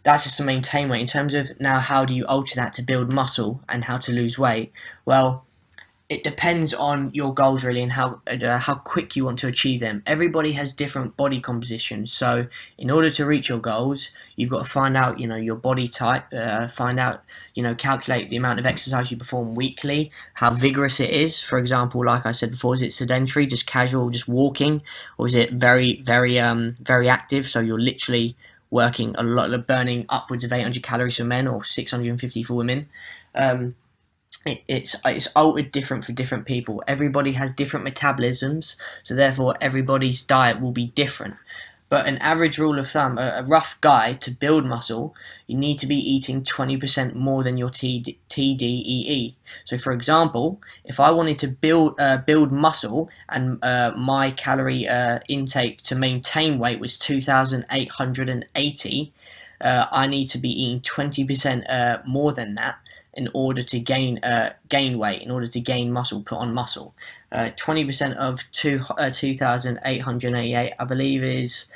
that's just to maintain weight. In terms of now how do you alter that to build muscle and how to lose weight? Well, it depends on your goals really, and how quick you want to achieve them. Everybody has different body composition, so in order to reach your goals, you've got to find out your body type, find out calculate the amount of exercise you perform weekly, how vigorous it is. For example, like I said before, is it sedentary, just casual, just walking, or is it very active? So you're literally working a lot, burning upwards of 800 calories for men or 650 for women. It's altered different for different people. Everybody has different metabolisms, so therefore everybody's diet will be different. But an average rule of thumb, a rough guide to build muscle, you need to be eating 20% more than your TDEE. So for example, if I wanted to build muscle and my calorie intake to maintain weight was 2,880, I need to be eating 20% more than that in order to gain weight, in order to gain muscle, put on muscle. 20% of 2,888, I believe, is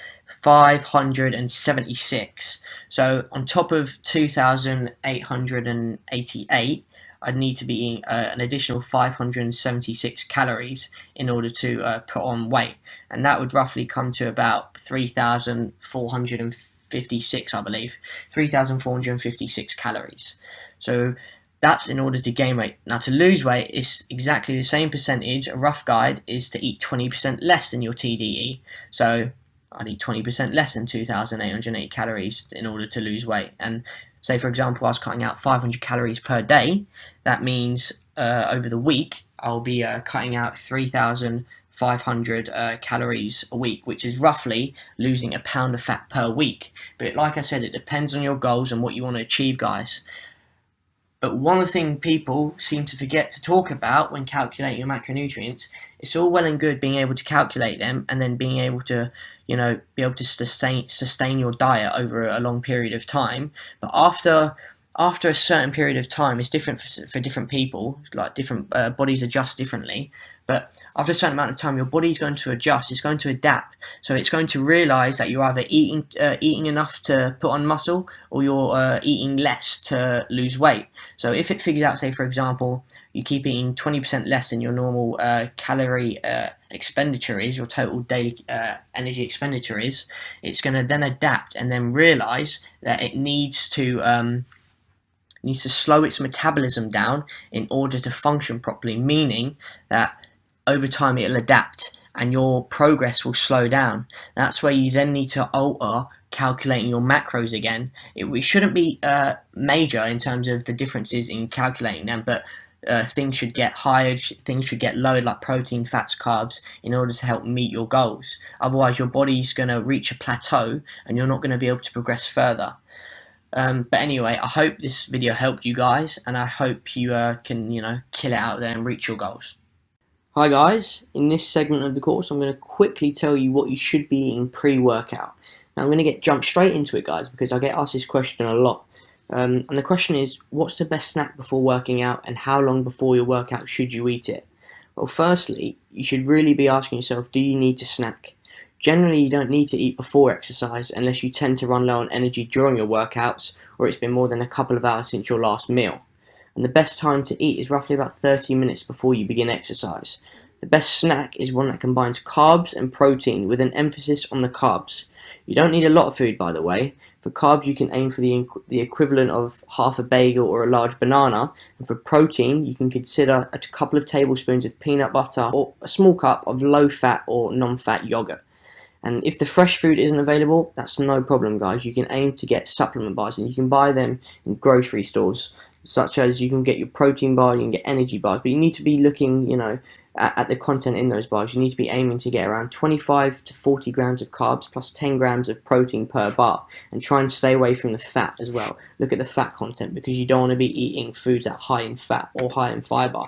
576. So on top of 2,888, I'd need to be eating an additional 576 calories in order to put on weight, and that would roughly come to about 3,456, I believe, 3,456 calories. So that's in order to gain weight. Now to lose weight is exactly the same percentage. A rough guide is to eat 20% less than your TDE. So I'd eat 20% less than 2,808 calories in order to lose weight. And say for example I was cutting out 500 calories per day. That means over the week I'll be cutting out 3,500 calories a week, which is roughly losing a pound of fat per week. But like I said, it depends on your goals and what you want to achieve, guys. But one thing people seem to forget to talk about when calculating your macronutrients, it's all well and good being able to calculate them and then being able to, sustain your diet over a long period of time. But after a certain period of time, it's different for different people. Like different bodies adjust differently. But after a certain amount of time, your body's going to adjust. It's going to adapt. So it's going to realize that you're either eating enough to put on muscle, or you're eating less to lose weight. So if it figures out, say for example, you keep eating 20% less than your normal calorie expenditure is, your total daily energy expenditure is, it's going to then adapt and then realize that it needs to slow its metabolism down in order to function properly, meaning that over time it'll adapt and your progress will slow down. That's where you then need to alter calculating your macros again. It shouldn't be major in terms of the differences in calculating them, but things should get higher, things should get lowered, like protein, fats, carbs, in order to help meet your goals. Otherwise your body's going to reach a plateau and you're not going to be able to progress further. But anyway, I hope this video helped you guys, and I hope you can kill it out there and reach your goals. Hi guys, in this segment of the course I'm going to quickly tell you what you should be eating pre-workout. Now I'm going to jump straight into it, guys, because I get asked this question a lot. And the question is, what's the best snack before working out, and how long before your workout should you eat it? Well, firstly, you should really be asking yourself, do you need to snack? Generally, you don't need to eat before exercise unless you tend to run low on energy during your workouts, or it's been more than a couple of hours since your last meal. And the best time to eat is roughly about 30 minutes before you begin exercise. The best snack is one that combines carbs and protein with an emphasis on the carbs. You don't need a lot of food, by the way. For carbs, you can aim for the equivalent of half a bagel or a large banana. And for protein, you can consider a couple of tablespoons of peanut butter or a small cup of low-fat or non-fat yogurt. And if the fresh food isn't available, that's no problem, guys. You can aim to get supplement bars, and you can buy them in grocery stores, such as you can get your protein bar, you can get energy bars, but you need to be looking, at the content in those bars. You need to be aiming to get around 25 to 40 grams of carbs plus 10 grams of protein per bar, and try and stay away from the fat as well. Look at the fat content, because you don't want to be eating foods that are high in fat or high in fiber.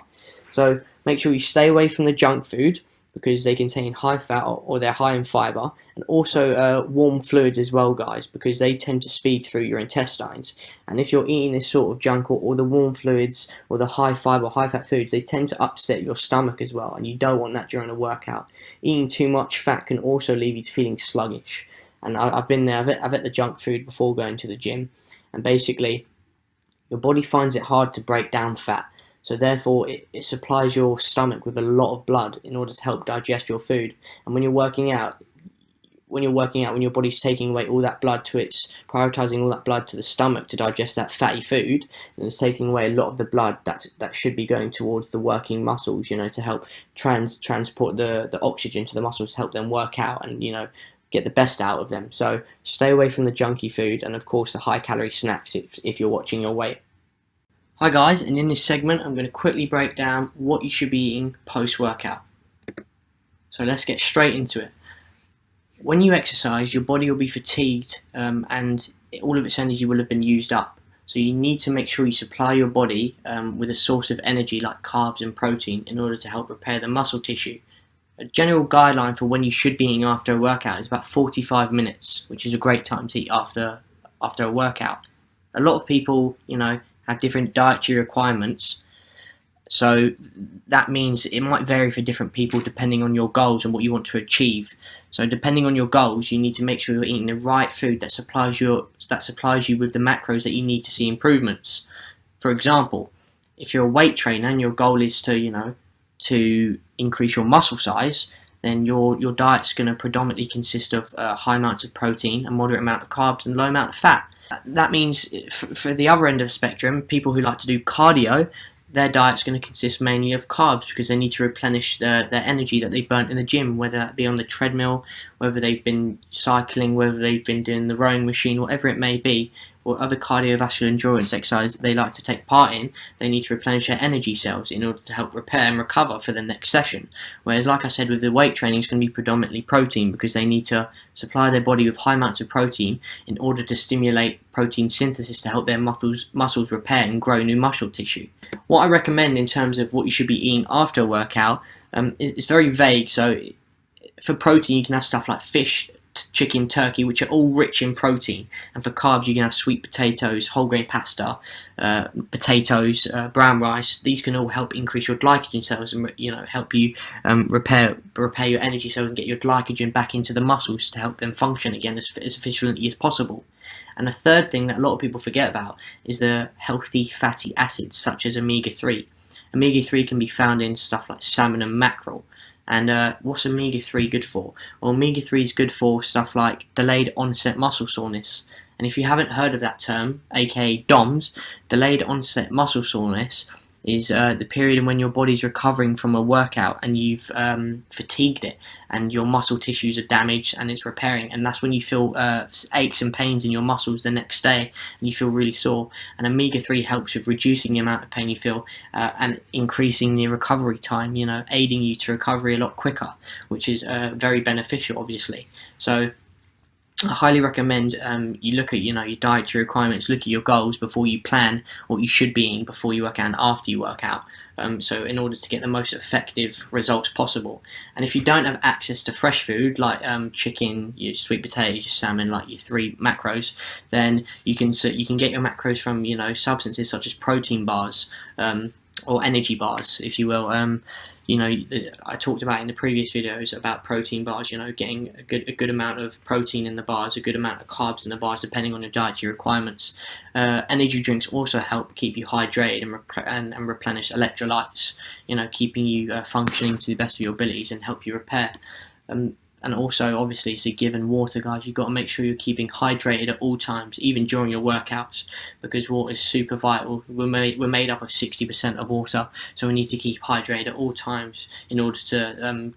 So make sure you stay away from the junk food, because they contain high fat or they're high in fiber, and also warm fluids as well, guys, because they tend to speed through your intestines. And if you're eating this sort of junk or the warm fluids or the high fiber, high fat foods, they tend to upset your stomach as well, and you don't want that during a workout. Eating too much fat can also leave you feeling sluggish. And I've been there, I've had the junk food before going to the gym, and basically your body finds it hard to break down fat. So therefore it supplies your stomach with a lot of blood in order to help digest your food. And when your body's taking away all that blood to its prioritizing all that blood to the stomach to digest that fatty food, and it's taking away a lot of the blood that should be going towards the working muscles, to help transport the oxygen to the muscles to help them work out and get the best out of them. So stay away from the junky food and of course the high calorie snacks if you're watching your weight. Hi guys, and in this segment I'm going to quickly break down what you should be eating post workout. So let's get straight into it. When you exercise, your body will be fatigued and all of its energy will have been used up. So you need to make sure you supply your body with a source of energy like carbs and protein in order to help repair the muscle tissue. A general guideline for when you should be eating after a workout is about 45 minutes, which is a great time to eat after a workout. A lot of people, have different dietary requirements. So that means it might vary for different people depending on your goals and what you want to achieve. So depending on your goals, you need to make sure you're eating the right food that supplies you with the macros that you need to see improvements. For example, if you're a weight trainer and your goal is to increase your muscle size, then your diet's going to predominantly consist of high amounts of protein, a moderate amount of carbs, and low amount of fat. That means for the other end of the spectrum, people who like to do cardio, their diet's going to consist mainly of carbs because they need to replenish their energy that they've burnt in the gym, whether that be on the treadmill, whether they've been cycling, whether they've been doing the rowing machine, whatever it may be, or other cardiovascular endurance exercise they like to take part in. They need to replenish their energy cells in order to help repair and recover for the next session. Whereas, like I said, with the weight training, it's going to be predominantly protein because they need to supply their body with high amounts of protein in order to stimulate protein synthesis to help their muscles repair and grow new muscle tissue. What I recommend in terms of what you should be eating after a workout is very vague. So for protein, you can have stuff like fish, chicken, turkey, which are all rich in protein. And for carbs, you can have sweet potatoes, whole grain pasta, potatoes, brown rice. These can all help increase your glycogen cells and help you repair your energy cells and get your glycogen back into the muscles to help them function again as efficiently as possible. And the third thing that a lot of people forget about is the healthy fatty acids such as omega-3. Omega-3 can be found in stuff like salmon and mackerel. And what's omega-3 good for? Well, omega-3 is good for stuff like delayed onset muscle soreness. And if you haven't heard of that term, aka DOMS, delayed onset muscle soreness is the period when your body's recovering from a workout and you've fatigued it and your muscle tissues are damaged and it's repairing, and that's when you feel aches and pains in your muscles the next day and you feel really sore. And omega-3 helps with reducing the amount of pain you feel and increasing the recovery time, aiding you to recovery a lot quicker, which is very beneficial obviously. So I highly recommend you look at your dietary requirements, look at your goals before you plan what you should be eating before you work out and after you work out. So in order to get the most effective results possible. And if you don't have access to fresh food like chicken, your sweet potatoes, your salmon, like your 3 macros, then you can get your macros from substances such as protein bars or energy bars, if you will. I talked about in the previous videos about protein bars, getting a good amount of protein in the bars, a good amount of carbs in the bars, depending on your dietary requirements. Energy drinks also help keep you hydrated and replenish electrolytes, keeping you functioning to the best of your abilities and help you repair. And also, obviously, it's a given water, guys. You've got to make sure you're keeping hydrated at all times, even during your workouts, because water is super vital. We're made up of 60% of water, so we need to keep hydrated at all times in order to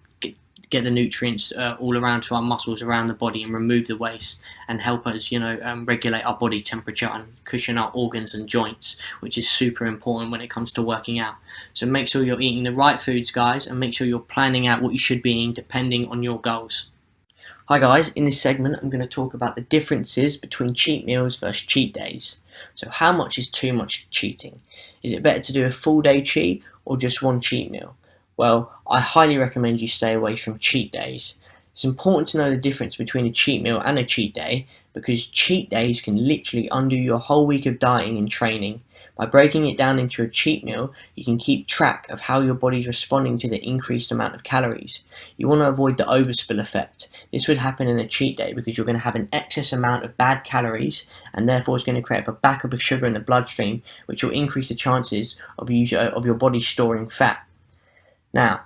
get the nutrients all around to our muscles around the body and remove the waste and help us, regulate our body temperature and cushion our organs and joints, which is super important when it comes to working out. So make sure you're eating the right foods, guys, and make sure you're planning out what you should be eating depending on your goals. Hi guys, in this segment I'm going to talk about the differences between cheat meals versus cheat days. So how much is too much cheating? Is it better to do a full day cheat or just one cheat meal? Well, I highly recommend you stay away from cheat days. It's important to know the difference between a cheat meal and a cheat day because cheat days can literally undo your whole week of dieting and training By breaking it down into a cheat meal, you can keep track of how your body's responding to the increased amount of calories. You want to avoid the overspill effect. This would happen in a cheat day because you're going to have an excess amount of bad calories, and therefore it's going to create a backup of sugar in the bloodstream, which will increase the chances of your body storing fat. Now,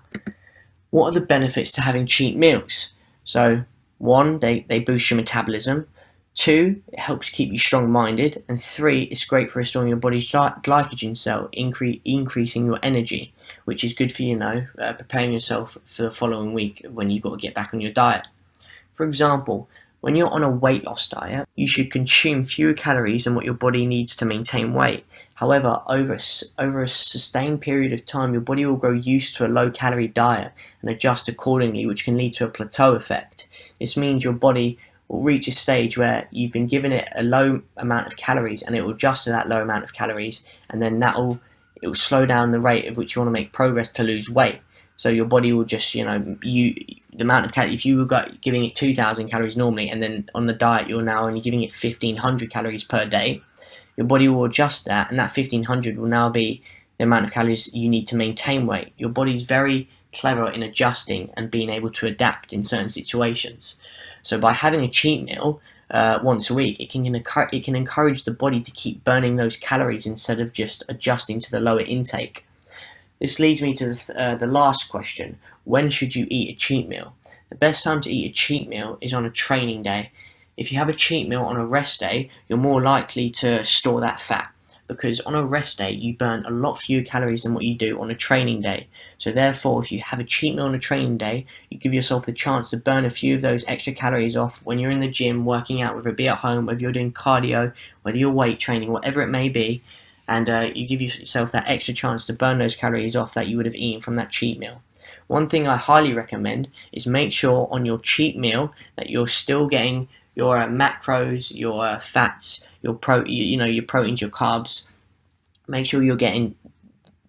what are the benefits to having cheat meals? So, 1, they boost your metabolism. 2, it helps keep you strong-minded. And 3, it's great for restoring your body's glycogen cell, increasing your energy, which is good for, preparing yourself for the following week when you've got to get back on your diet. For example, when you're on a weight loss diet, you should consume fewer calories than what your body needs to maintain weight. However, over a sustained period of time, your body will grow used to a low-calorie diet and adjust accordingly, which can lead to a plateau effect. This means your body will reach a stage where you've been given it a low amount of calories and it will adjust to that low amount of calories, and then it will slow down the rate at which you want to make progress to lose weight. So your body will just, the amount of calories, if you were giving it 2,000 calories normally, and then on the diet you're now only giving it 1,500 calories per day, your body will adjust that, and that 1,500 will now be the amount of calories you need to maintain weight. Your body's very clever in adjusting and being able to adapt in certain situations. So by having a cheat meal once a week, it can encourage the body to keep burning those calories instead of just adjusting to the lower intake. This leads me to the last question. When should you eat a cheat meal? The best time to eat a cheat meal is on a training day. If you have a cheat meal on a rest day, you're more likely to store that fat, because on a rest day you burn a lot fewer calories than what you do on a training day. So therefore, if you have a cheat meal on a training day, you give yourself the chance to burn a few of those extra calories off when you're in the gym working out, whether it be at home, whether you're doing cardio, whether you're weight training, whatever it may be, and you give yourself that extra chance to burn those calories off that you would have eaten from that cheat meal. One thing I highly recommend is make sure on your cheat meal that you're still getting your macros, your fats, your your proteins, your carbs. Make sure you're getting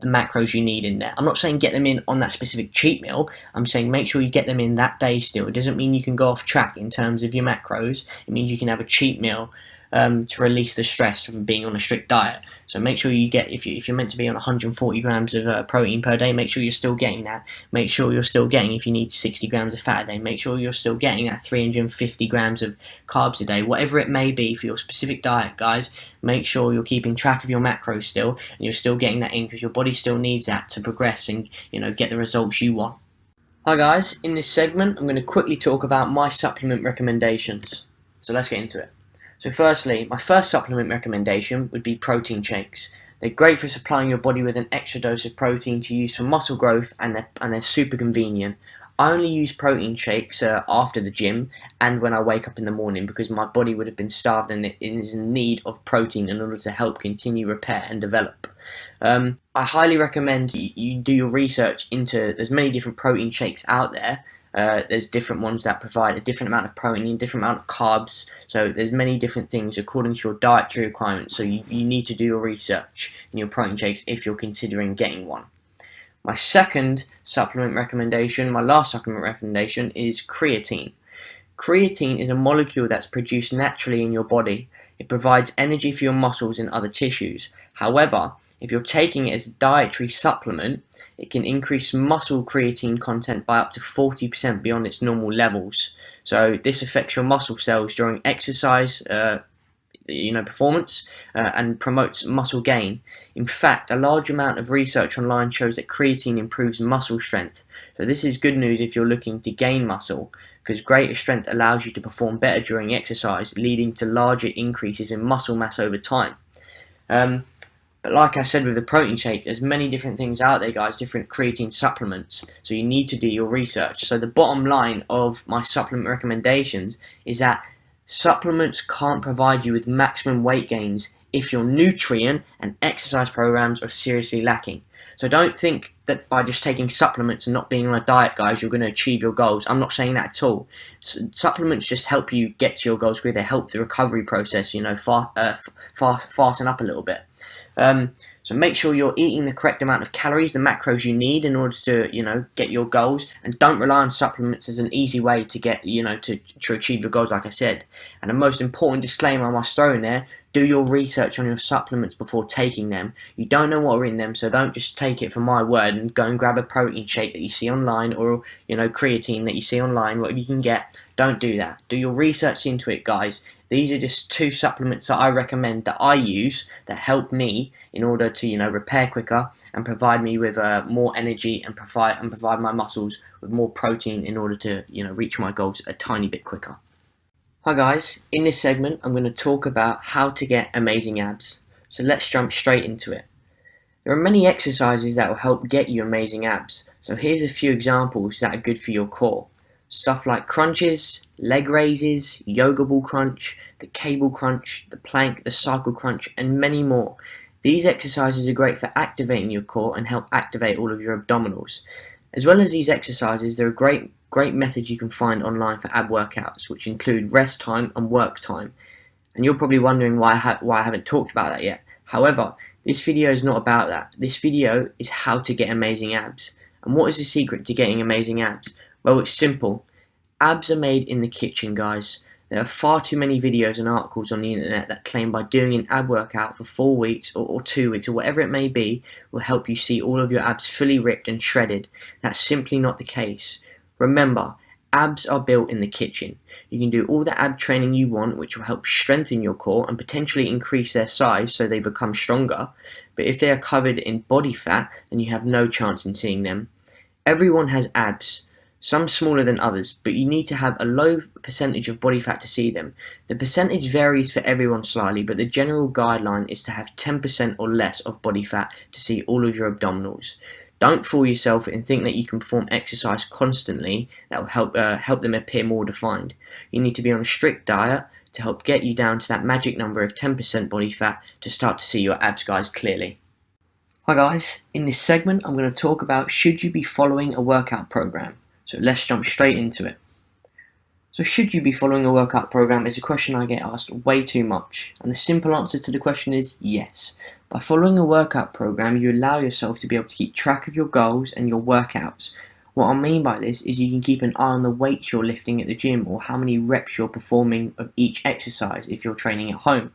the macros you need in there. I'm not saying get them in on that specific cheat meal. I'm saying make sure you get them in that day still. It doesn't mean you can go off track in terms of your macros. It means you can have a cheat meal to release the stress from being on a strict diet. So make sure you get, if you're meant to be on 140 grams of protein per day, make sure you're still getting that. Make sure you're still getting, if you need 60 grams of fat a day, make sure you're still getting that 350 grams of carbs a day. Whatever it may be for your specific diet, guys, make sure you're keeping track of your macros still, and you're still getting that in, because your body still needs that to progress and get the results you want. Hi guys, in this segment I'm going to quickly talk about my supplement recommendations. So let's get into it. So firstly, my first supplement recommendation would be protein shakes. They're great for supplying your body with an extra dose of protein to use for muscle growth, and they're super convenient. I only use protein shakes after the gym and when I wake up in the morning, because my body would have been starved and it is in need of protein in order to help continue repair and develop. I highly recommend you do your research into, there's many different protein shakes out there. There's different ones that provide a different amount of protein, different amount of carbs. So there's many different things according to your dietary requirements. So you need to do your research in your protein shakes if you're considering getting one. My second supplement recommendation, my last supplement recommendation, is creatine. Creatine is a molecule that's produced naturally in your body. It provides energy for your muscles and other tissues. However, if you're taking it as a dietary supplement, it can increase muscle creatine content by up to 40% beyond its normal levels. So this affects your muscle cells during exercise, performance, and promotes muscle gain. In fact, a large amount of research online shows that creatine improves muscle strength. So this is good news if you're looking to gain muscle, because greater strength allows you to perform better during exercise, leading to larger increases in muscle mass over time. But like I said with the protein shake, there's many different things out there, guys, different creatine supplements. So you need to do your research. So the bottom line of my supplement recommendations is that supplements can't provide you with maximum weight gains if your nutrient and exercise programs are seriously lacking. So don't think that by just taking supplements and not being on a diet, guys, you're going to achieve your goals. I'm not saying that at all. Supplements just help you get to your goals, because they help the recovery process, fasten up a little bit. So make sure you're eating the correct amount of calories, the macros you need in order to, get your goals, and don't rely on supplements as an easy way to get, to achieve your goals, like I said. And the most important disclaimer I must throw in there: do your research on your supplements before taking them. You don't know what are in them, so don't just take it for my word and go and grab a protein shake that you see online, or creatine that you see online, whatever you can get. Don't do that. Do your research into it, guys. These are just 2 supplements that I recommend, that I use, that help me in order to repair quicker and provide me with more energy, and provide my muscles with more protein in order to reach my goals a tiny bit quicker. Hi guys, in this segment I'm going to talk about how to get amazing abs. So let's jump straight into it. There are many exercises that will help get you amazing abs. So here's a few examples that are good for your core. Stuff like crunches, leg raises, yoga ball crunch, the cable crunch, the plank, the cycle crunch, and many more. These exercises are great for activating your core and help activate all of your abdominals. As well as these exercises, there are great methods you can find online for ab workouts, which include rest time and work time. And you're probably wondering why I haven't talked about that yet. However, this video is not about that. This video is how to get amazing abs. And what is the secret to getting amazing abs? Well, it's simple. Abs are made in the kitchen, guys. There are far too many videos and articles on the internet that claim by doing an ab workout for 4 weeks or 2 weeks or whatever it may be will help you see all of your abs fully ripped and shredded. That's simply not the case. Remember, abs are built in the kitchen. You can do all the ab training you want, which will help strengthen your core and potentially increase their size so they become stronger. But if they are covered in body fat, then you have no chance in seeing them. Everyone has abs. Some smaller than others, but you need to have a low percentage of body fat to see them. The percentage varies for everyone slightly, but the general guideline is to have 10% or less of body fat to see all of your abdominals. Don't fool yourself and think that you can perform exercise constantly that will help them appear more defined. You need to be on a strict diet to help get you down to that magic number of 10% body fat to start to see your abs, guys, clearly. Hi guys, in this segment I'm going to talk about, should you be following a workout program? So let's jump straight into it. So should you be following a workout program is a question I get asked way too much, and the simple answer to the question is yes. By following a workout program, you allow yourself to be able to keep track of your goals and your workouts. What I mean by this is you can keep an eye on the weights you're lifting at the gym, or how many reps you're performing of each exercise if you're training at home.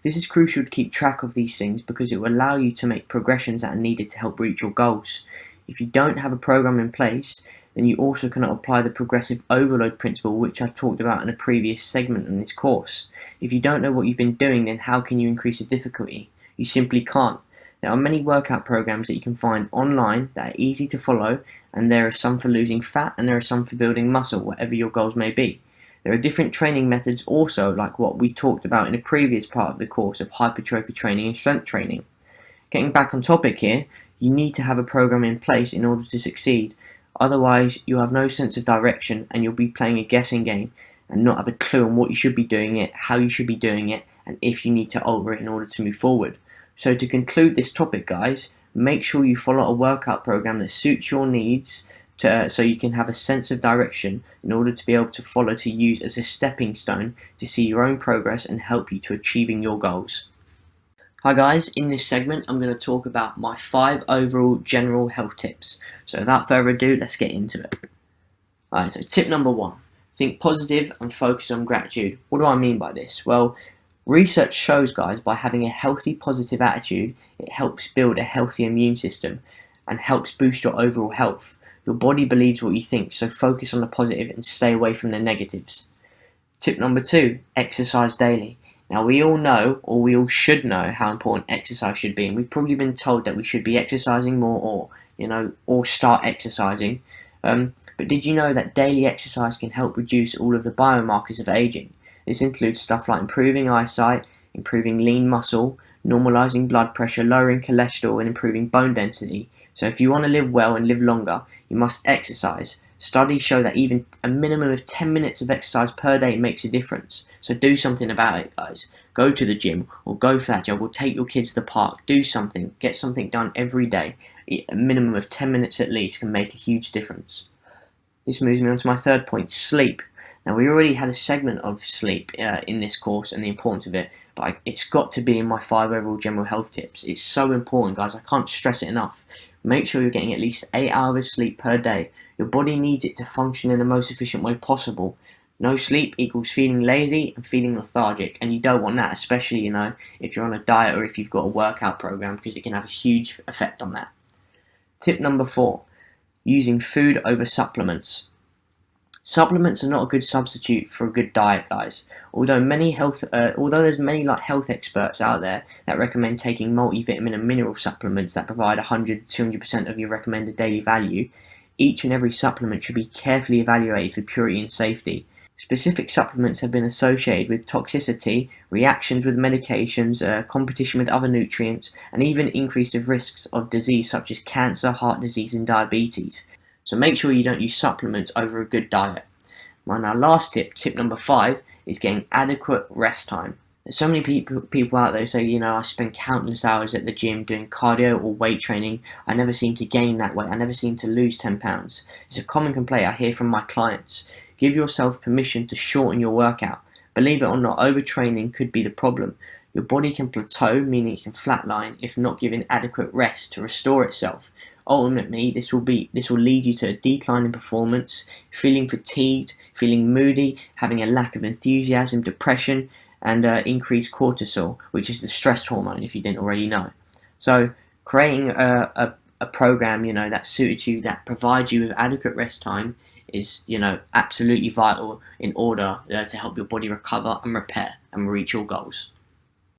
This is crucial to keep track of these things because it will allow you to make progressions that are needed to help reach your goals. If you don't have a program in place, then you also cannot apply the progressive overload principle, which I've talked about in a previous segment in this course. If you don't know what you've been doing, then how can you increase the difficulty? You simply can't. There are many workout programs that you can find online that are easy to follow, and there are some for losing fat and there are some for building muscle, whatever your goals may be. There are different training methods also, like what we talked about in a previous part of the course of hypertrophy training and strength training. Getting back on topic here, you need to have a program in place in order to succeed. Otherwise, you'll have no sense of direction and you'll be playing a guessing game and not have a clue on what you should be doing it, how you should be doing it, and if you need to alter it in order to move forward. So to conclude this topic, guys, make sure you follow a workout program that suits your needs so you can have a sense of direction in order to be able to follow, to use as a stepping stone to see your own progress and help you to achieving your goals. Hi guys, in this segment I'm going to talk about my 5 overall general health tips. So without further ado, let's get into it. Alright, so tip number 1, think positive and focus on gratitude. What do I mean by this? Well, research shows, guys, by having a healthy positive attitude, it helps build a healthy immune system and helps boost your overall health. Your body believes what you think, so focus on the positive and stay away from the negatives. Tip number 2, exercise daily. Now we all know, or we all should know, how important exercise should be, and we've probably been told that we should be exercising more, or start exercising. But did you know that daily exercise can help reduce all of the biomarkers of aging? This includes stuff like improving eyesight, improving lean muscle, normalizing blood pressure, lowering cholesterol, and improving bone density. So if you want to live well and live longer, you must exercise. Studies show that even a minimum of 10 minutes of exercise per day makes a difference. So do something about it, guys. Go to the gym, or go for that jog, or take your kids to the park. Do something. Get something done every day. A minimum of 10 minutes at least can make a huge difference. This moves me on to my third point, sleep. Now, we already had a segment of sleep in this course and the importance of it, but it's got to be in my 5 overall general health tips. It's so important, guys. I can't stress it enough. Make sure you're getting at least 8 hours of sleep per day. Your body needs it to function in the most efficient way possible. No sleep equals feeling lazy and feeling lethargic, and you don't want that, especially, if you're on a diet or if you've got a workout program, because it can have a huge effect on that. Tip number 4, using food over supplements. Supplements are not a good substitute for a good diet, guys. Although there's many health experts out there that recommend taking multivitamin and mineral supplements that provide 100-200% of your recommended daily value, each and every supplement should be carefully evaluated for purity and safety. Specific supplements have been associated with toxicity, reactions with medications, competition with other nutrients, and even increase of risks of disease such as cancer, heart disease, and diabetes. So make sure you don't use supplements over a good diet. Now, last tip number 5, is getting adequate rest time. There's so many people out there who say, I spend countless hours at the gym doing cardio or weight training. I never seem to gain that weight. I never seem to lose 10 pounds. It's a common complaint I hear from my clients. Give yourself permission to shorten your workout. Believe it or not, overtraining could be the problem. Your body can plateau, meaning it can flatline, if not given adequate rest to restore itself. Ultimately, this will lead you to a decline in performance, feeling fatigued, feeling moody, having a lack of enthusiasm, depression, and increased cortisol, which is the stress hormone, if you didn't already know. So, creating a program, that suits you, that provides you with adequate rest time, is absolutely vital in order to help your body recover and repair and reach your goals.